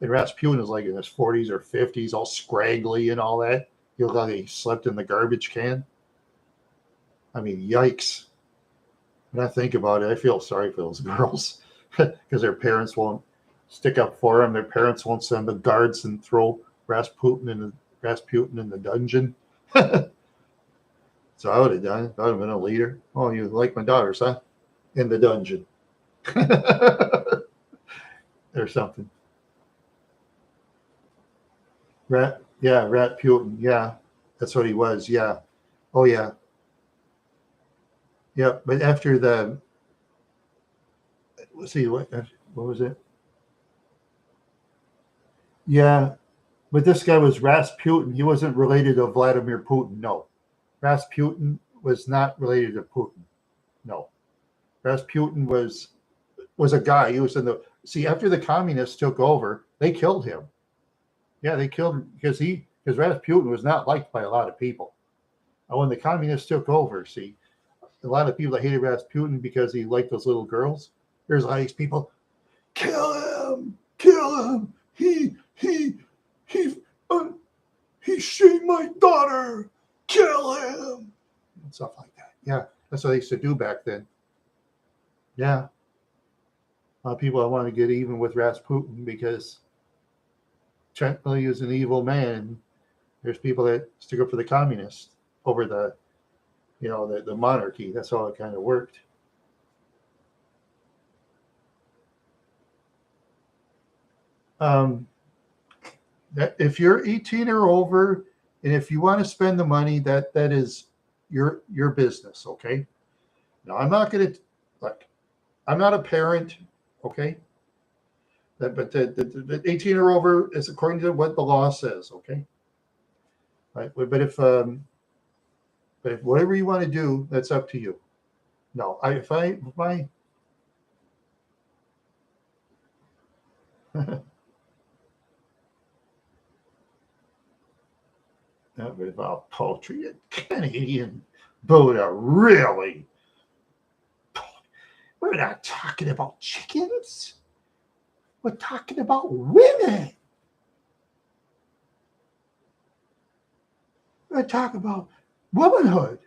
and Rasputin was like in his 40s or 50s, all scraggly and all that. He looked like he slept in the garbage can. I mean, yikes! When I think about it, I feel sorry for those girls because their parents won't stick up for them. Their parents won't send the guards and throw Rasputin in the dungeon. So I would have done it. I would have been a leader. Oh, you like my daughters, huh? In the dungeon or something. Rat Putin. Yeah, that's what he was. Yeah. Oh, yeah. Yeah. But after let's see, what was it? Yeah. But this guy was Rasputin. He wasn't related to Vladimir Putin. No. Rasputin was not related to Putin. No. Rasputin was a guy. He was in the see after the communists took over, they killed him. Yeah, they killed him because Rasputin was not liked by a lot of people. And when the communists took over, see, a lot of people that hated Rasputin because he liked those little girls. There's a lot of these people, kill him. He uh, he shamed my daughter, kill him, and stuff like that. Yeah, that's what they used to do back then. Yeah, a lot of people I want to get even with Rasputin because technically he was an evil man. There's people that stick up for the communists over the monarchy. That's how it kind of worked. Um, if you're 18 or over, and if you want to spend the money, that is your business. Okay. Now I'm not going to like I'm not a parent. Okay. But the 18 or over is according to what the law says. Okay. Right. But if whatever you want to do, that's up to you. No, if I not about poultry, Canadian Buddha, really? We're not talking about chickens. We're talking about women. We're talking about womanhood.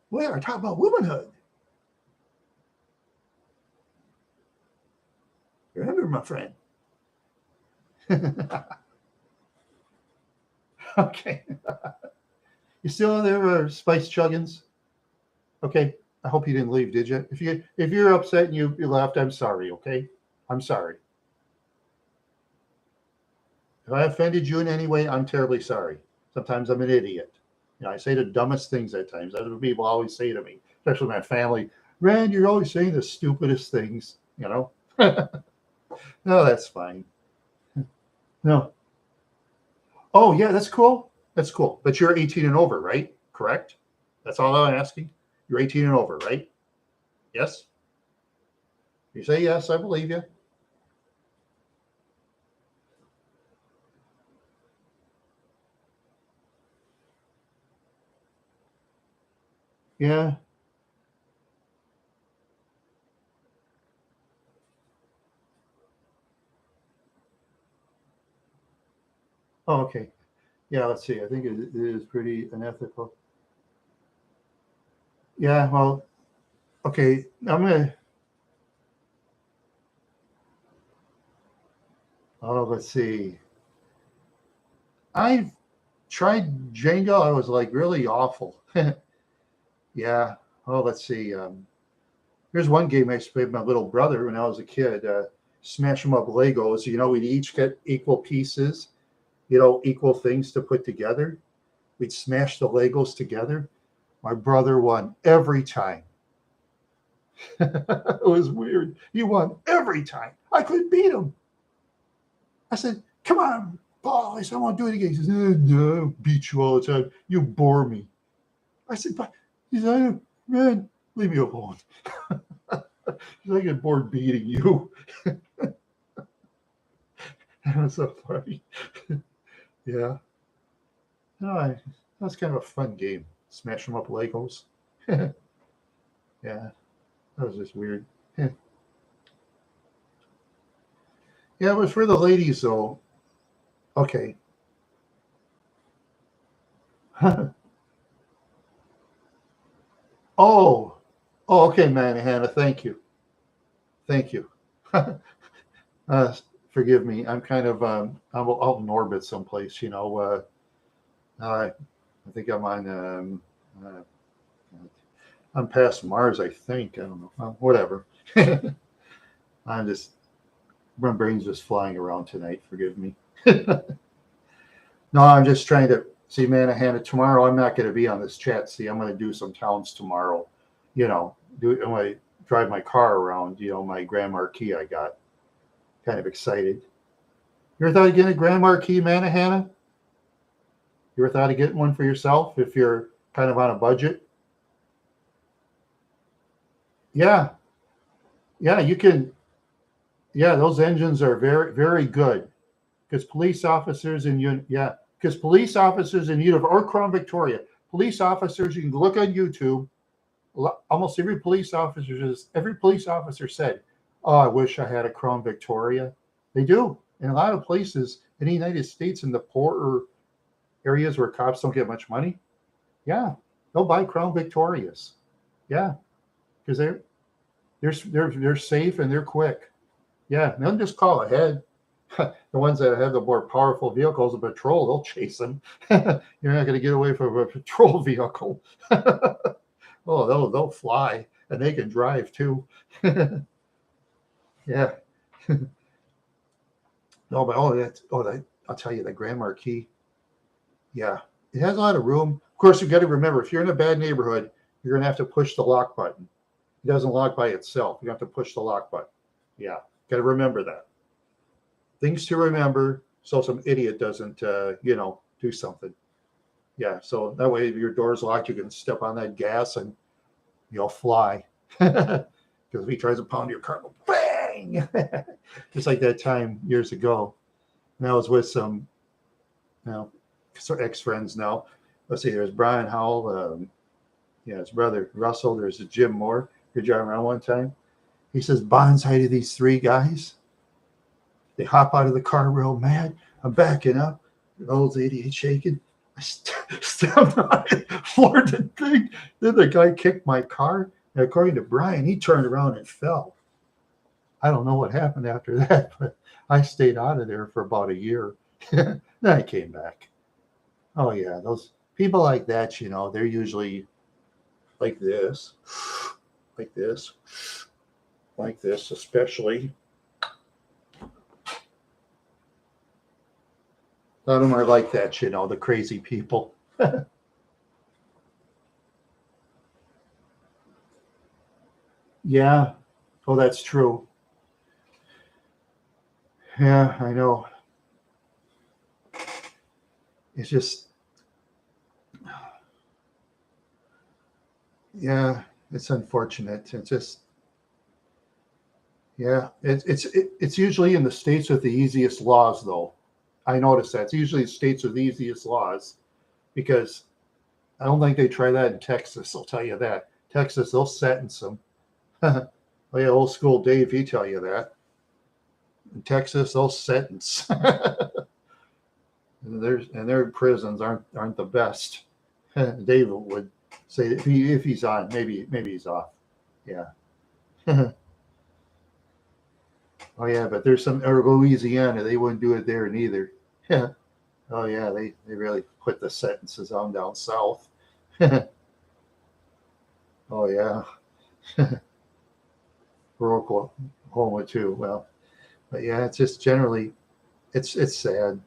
We are talking about womanhood. Remember, my friend. Okay. You still there, Spice Chuggins? Okay. I hope you didn't leave, did you? If you're upset and you left, I'm sorry. Okay, I'm sorry. If I offended you in any way, I'm terribly sorry. Sometimes I'm an idiot. I say the dumbest things at times. That's what people always say to me, especially my family. Rand, you're always saying the stupidest things. No, that's fine. No. Oh, yeah, that's cool. That's cool. But you're 18 and over, right? Correct? That's all I'm asking. You're 18 and over, right? Yes? You say yes, I believe you. Yeah. Oh, okay. Yeah, let's see. I think it is pretty unethical. Yeah, well, okay. Let's see. I tried Jenga. I was like really awful. Yeah. Oh, let's see. Here's one game I used to play with my little brother when I was a kid. Smash 'em up Legos. We'd each get equal pieces, equal things to put together. We'd smash the Legos together. My brother won every time. It was weird. He won every time. I couldn't beat him. I said, "Come on, Paul." I said, "I want to do it again." He says, "No, beat you all the time. You bore me." I said, "But," he said, "Man, leave me alone." I get bored beating you. That was so funny. Yeah. No, that's kind of a fun game. Smash them up Legos. Yeah, that was just weird. Yeah, it was for the ladies though. Okay. Oh, okay, man, Hannah. Thank you. Thank you. uh, Forgive me. I'm kind of I'm out in orbit someplace. I think I'm on. I'm past Mars. I think. I don't know. Whatever. I'm just my brain's just flying around tonight. Forgive me. No, I'm just trying to see, man. Hannah, tomorrow I'm not going to be on this chat. See, I'm going to do some towns tomorrow. I'm going to drive my car around. My Grand Marquis I got. Kind of excited. You ever thought of getting a Grand Marquis, man, Hannah? You ever thought of getting one for yourself if you're kind of on a budget? Yeah, yeah, you can. Yeah, those engines are very, very good because police officers in yeah, because police officers in or Crown Victoria, police officers. You can look on YouTube. Almost every police officer said, "Oh, I wish I had a Crown Victoria." They do in a lot of places in the United States in the poorer areas where cops don't get much money. Yeah, they'll buy Crown Victorias. Yeah, because they're safe and they're quick. Yeah, they'll just call ahead. The ones that have the more powerful vehicles, the patrol, they'll chase them. You're not going to get away from a patrol vehicle. Oh, they'll fly and they can drive too. Yeah. No, but I'll tell you the Grand Marquis. Yeah, it has a lot of room. Of course, you got to remember if you're in a bad neighborhood, you're going to have to push the lock button. It doesn't lock by itself. You have to push the lock button. Yeah, got to remember that. Things to remember so some idiot doesn't, do something. Yeah, so that way if your door's locked, you can step on that gas and you'll fly. Because if he tries to pound your car, bang! Just like that time years ago. And I was with some, ex-friends now. Let's see, there's Brian Howell, his brother Russell. There's Jim Moore. You're driving around one time. He says, blindside of these three guys. They hop out of the car real mad. I'm backing up. The old idiot shaking. I stepped on it, floored the thing. Then the guy kicked my car. And according to Brian, he turned around and fell. I don't know what happened after that, but I stayed out of there for about a year. Then I came back. Oh, yeah. Those people like that, they're usually like this, like this, like this, especially. A lot of them are like that, the crazy people. Yeah. Oh, that's true. Yeah, I know. It's just, yeah, it's unfortunate. It's just, yeah, it's usually in the states with the easiest laws, though. I notice that it's usually states with the easiest laws because I don't think they try that in Texas. I'll tell you that. Texas, they'll sentence them. Oh yeah, old school Dave, he tell you that. In Texas, they'll sentence. And their prisons aren't the best. Dave would say if he's on, maybe he's off. Yeah. Oh yeah, but there's some or Louisiana, they wouldn't do it there neither. Yeah. Oh yeah, they really put the sentences on down south. Oh yeah. Rural Oklahoma too. Well, but yeah, it's just generally it's sad.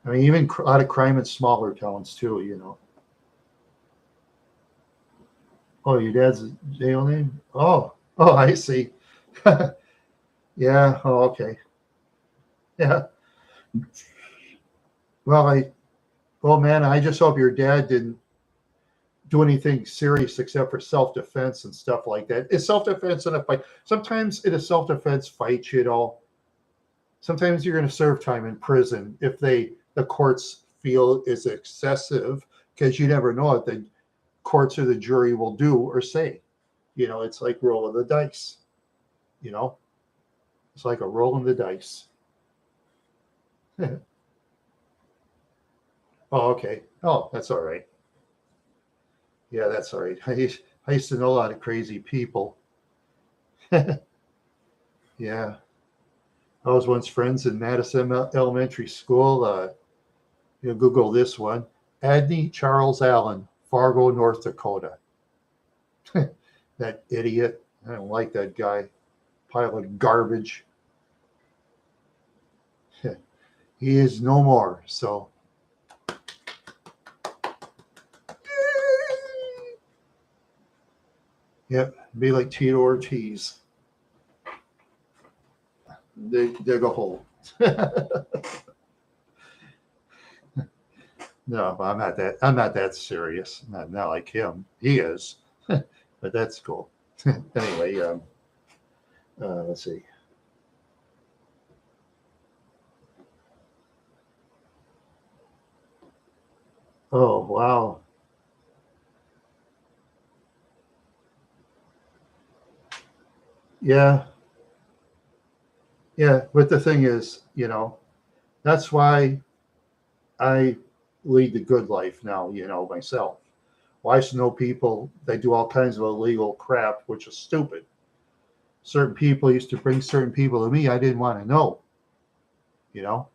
I mean, even a lot of crime in smaller towns too. Oh, your dad's jail name? Oh, I see. Yeah. Oh, okay. Yeah. Well, well, man, I just hope your dad didn't do anything serious except for self-defense and stuff like that. Is self-defense in a fight? Sometimes in a self-defense fight, sometimes you're going to serve time in prison if the courts feel is excessive, because you never know what the courts or the jury will do or say. It's like rolling the dice. You know, it's like a rolling the dice. Oh, okay. Oh, that's all right. Yeah, that's all right. I used to know a lot of crazy people. Yeah. I was once friends in Madison Elementary School. Google this one. Adney Charles Allen, Fargo, North Dakota. That idiot. I don't like that guy. Pile of garbage. He is no more. So, yep, be like Tito Ortiz. Dig a hole. No, I'm not that serious. Not like him. He is, but that's cool. Anyway, let's see. Oh wow. Yeah, yeah. But the thing is, that's why I lead the good life now. Myself. Well, I used to know people that do all kinds of illegal crap, which is stupid. Certain people used to bring certain people to me I didn't want to know. You know,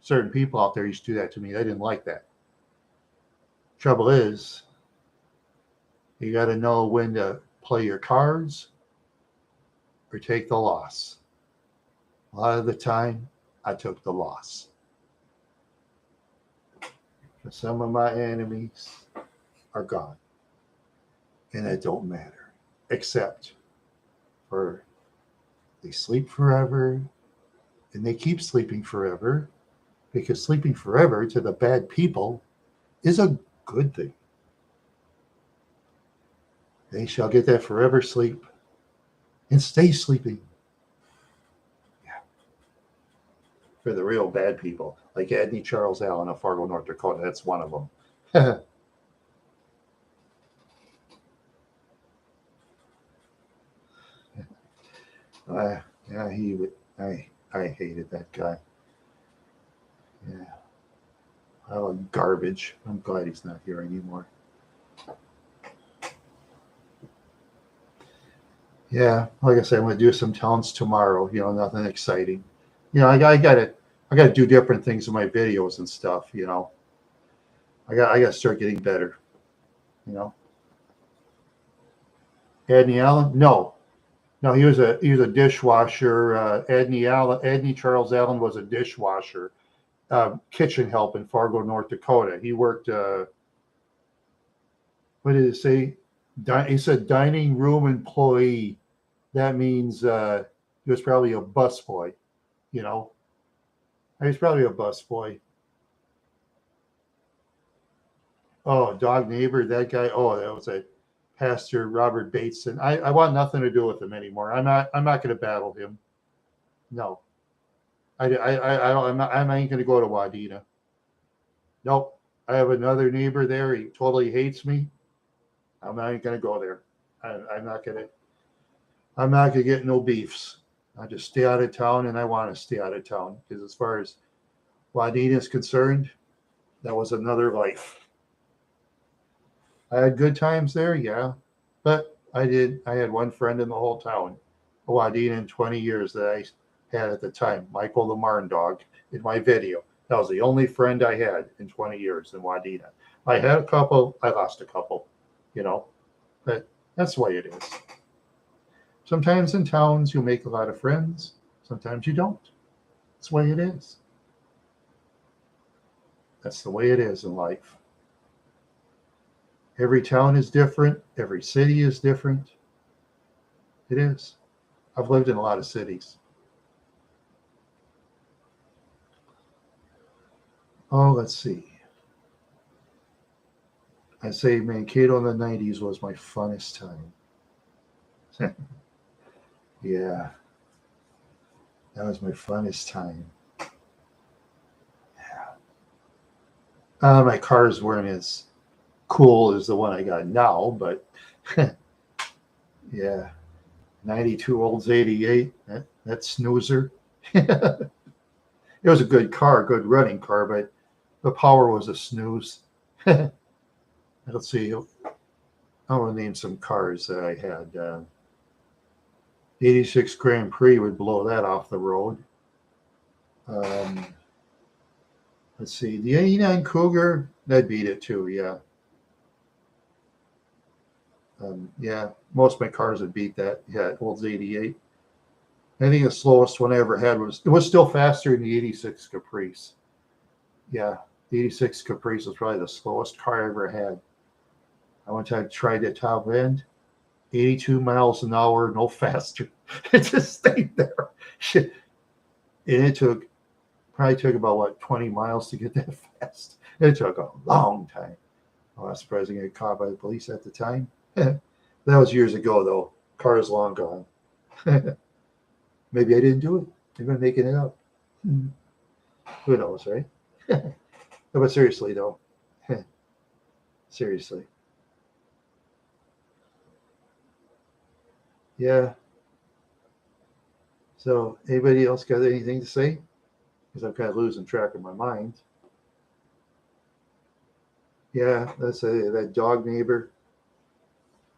certain people out there used to do that to me. I didn't like that. Trouble is, you got to know when to play your cards or take the loss. A lot of the time, I took the loss. Some of my enemies are gone, and it don't matter, except for they sleep forever, and they keep sleeping forever, because sleeping forever to the bad people is a good thing. They shall get that forever sleep and stay sleeping. Yeah. For the real bad people, like Adney Charles Allen of Fargo, North Dakota, that's one of them. Yeah, he would. I hated that guy. Yeah, oh, garbage. I'm glad he's not here anymore. Yeah, like I said, I'm gonna do some towns tomorrow. Nothing exciting. I got to do different things in my videos and stuff. I got to start getting better. You know, Adney Allen? No, no, he was a dishwasher. Adney Charles Allen was a dishwasher, kitchen help in Fargo, North Dakota. He worked. What did it say? He said dining room employee. That means he was probably a busboy. You know, he was probably a busboy. Oh, dog neighbor, that guy. Oh, that was a Pastor Robert Bateson. I want nothing to do with him anymore. I'm not going to battle him. No, I don't. I ain't going to go to Wadena. Nope. I have another neighbor there. He totally hates me. I'm not going to go there. I'm not going to. I'm not going to get no beefs. I just stay out of town, and I want to stay out of town because as far as Wadena is concerned, that was another life. I had good times there, yeah, but I did. I had one friend in the whole town, Wadena, in 20 years that I had at the time, Michael the Marn dog, in my video. That was the only friend I had in 20 years in Wadena. I had a couple. I lost a couple, you know, but that's the way it is. Sometimes in towns you make a lot of friends. Sometimes you don't. That's the way it is. That's the way it is in life. Every town is different. Every city is different. It is. I've lived in a lot of cities. Oh, let's see. I say Mankato in the 90s was my funnest time. Yeah, that was my funnest time. My cars weren't as cool as the one I got now, but yeah, 92 Olds 88, that snoozer. It was a good car, good running car, but the power was a snooze. Let's see. I want to name some cars that I had. 86 Grand Prix would blow that off the road. Um, let's see. The 89 Cougar, that beat it too, yeah. Yeah, most of my cars would beat that. Yeah, Olds 88. I think the slowest one I ever had was still faster than the 86 Caprice. Yeah, the 86 Caprice was probably the slowest car I ever had. I one time tried the top end, 82 miles an hour, no faster. It just stayed there. Shit. And it probably took about 20 miles to get that fast. It took a long time. I was surprised I got caught by the police at the time. That was years ago, though. Car is long gone. Maybe I didn't do it. Maybe I'm making it up. Who knows, right? But seriously, though. Seriously. Yeah. So, anybody else got anything to say? Because I'm kind of losing track of my mind. Yeah, that dog neighbor.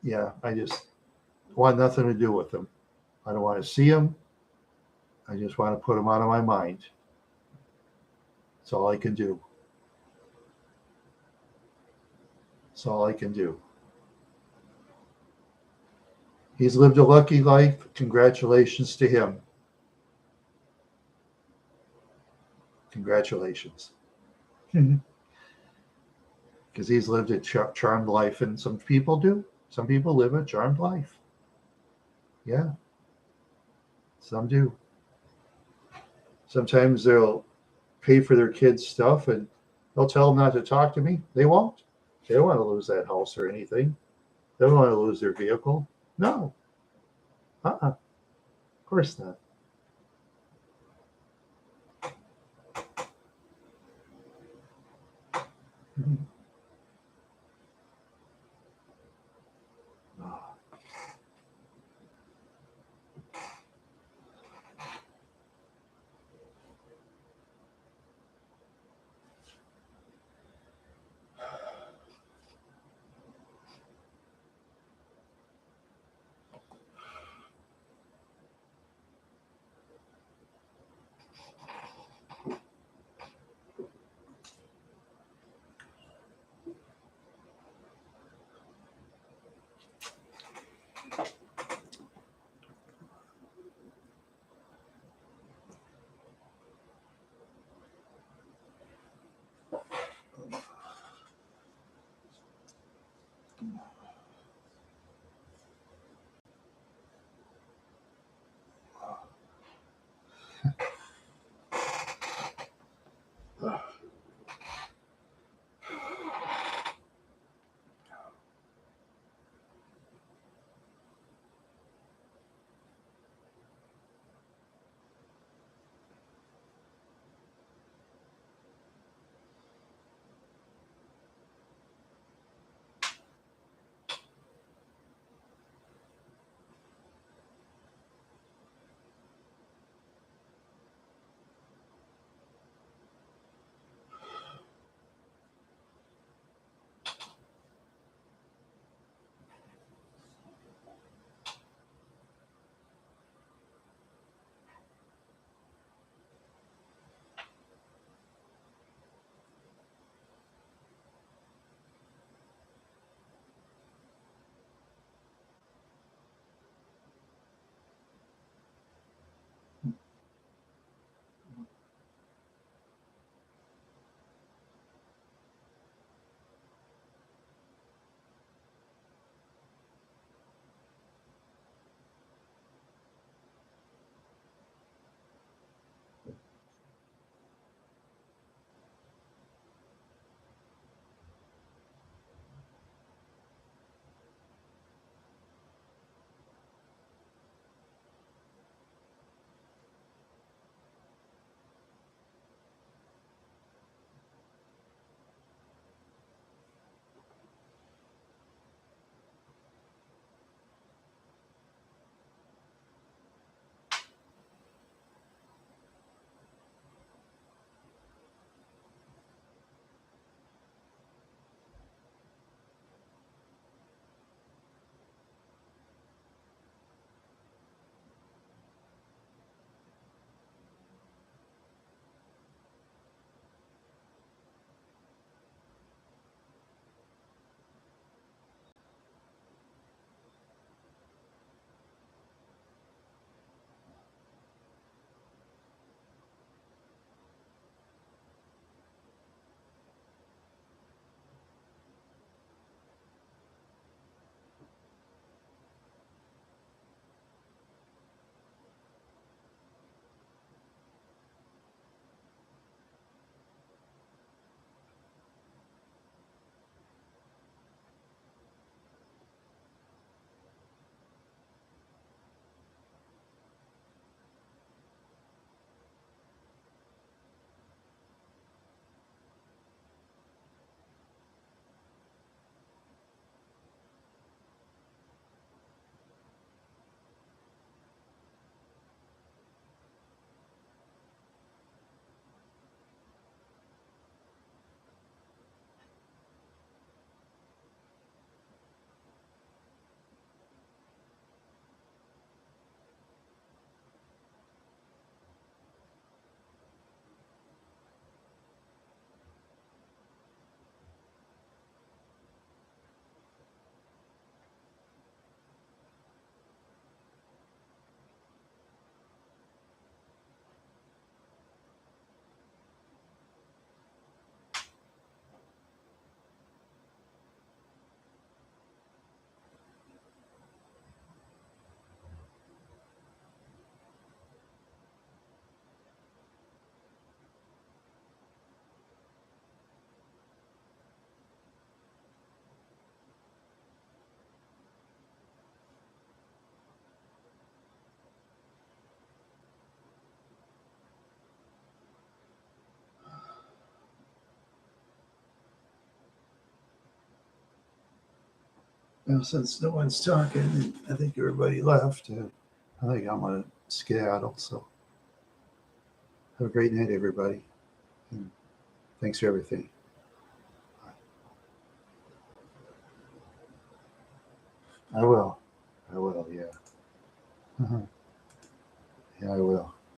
Yeah, I just want nothing to do with him. I don't want to see him. I just want to put him out of my mind. That's all I can do. That's all I can do. He's lived a lucky life. Congratulations to him. Congratulations. Because he's lived a charmed life, and some people do. Some people live a charmed life. Yeah, some do. Sometimes they'll pay for their kids' stuff and they'll tell them not to talk to me. They won't. They don't want to lose that house or anything. They don't want to lose their vehicle. No. Of course not. Well, since no one's talking, and I think everybody left, I think I'm gonna skedaddle. So have a great night, everybody. And thanks for everything. I will. I will. Yeah. Uh-huh. Yeah, I will.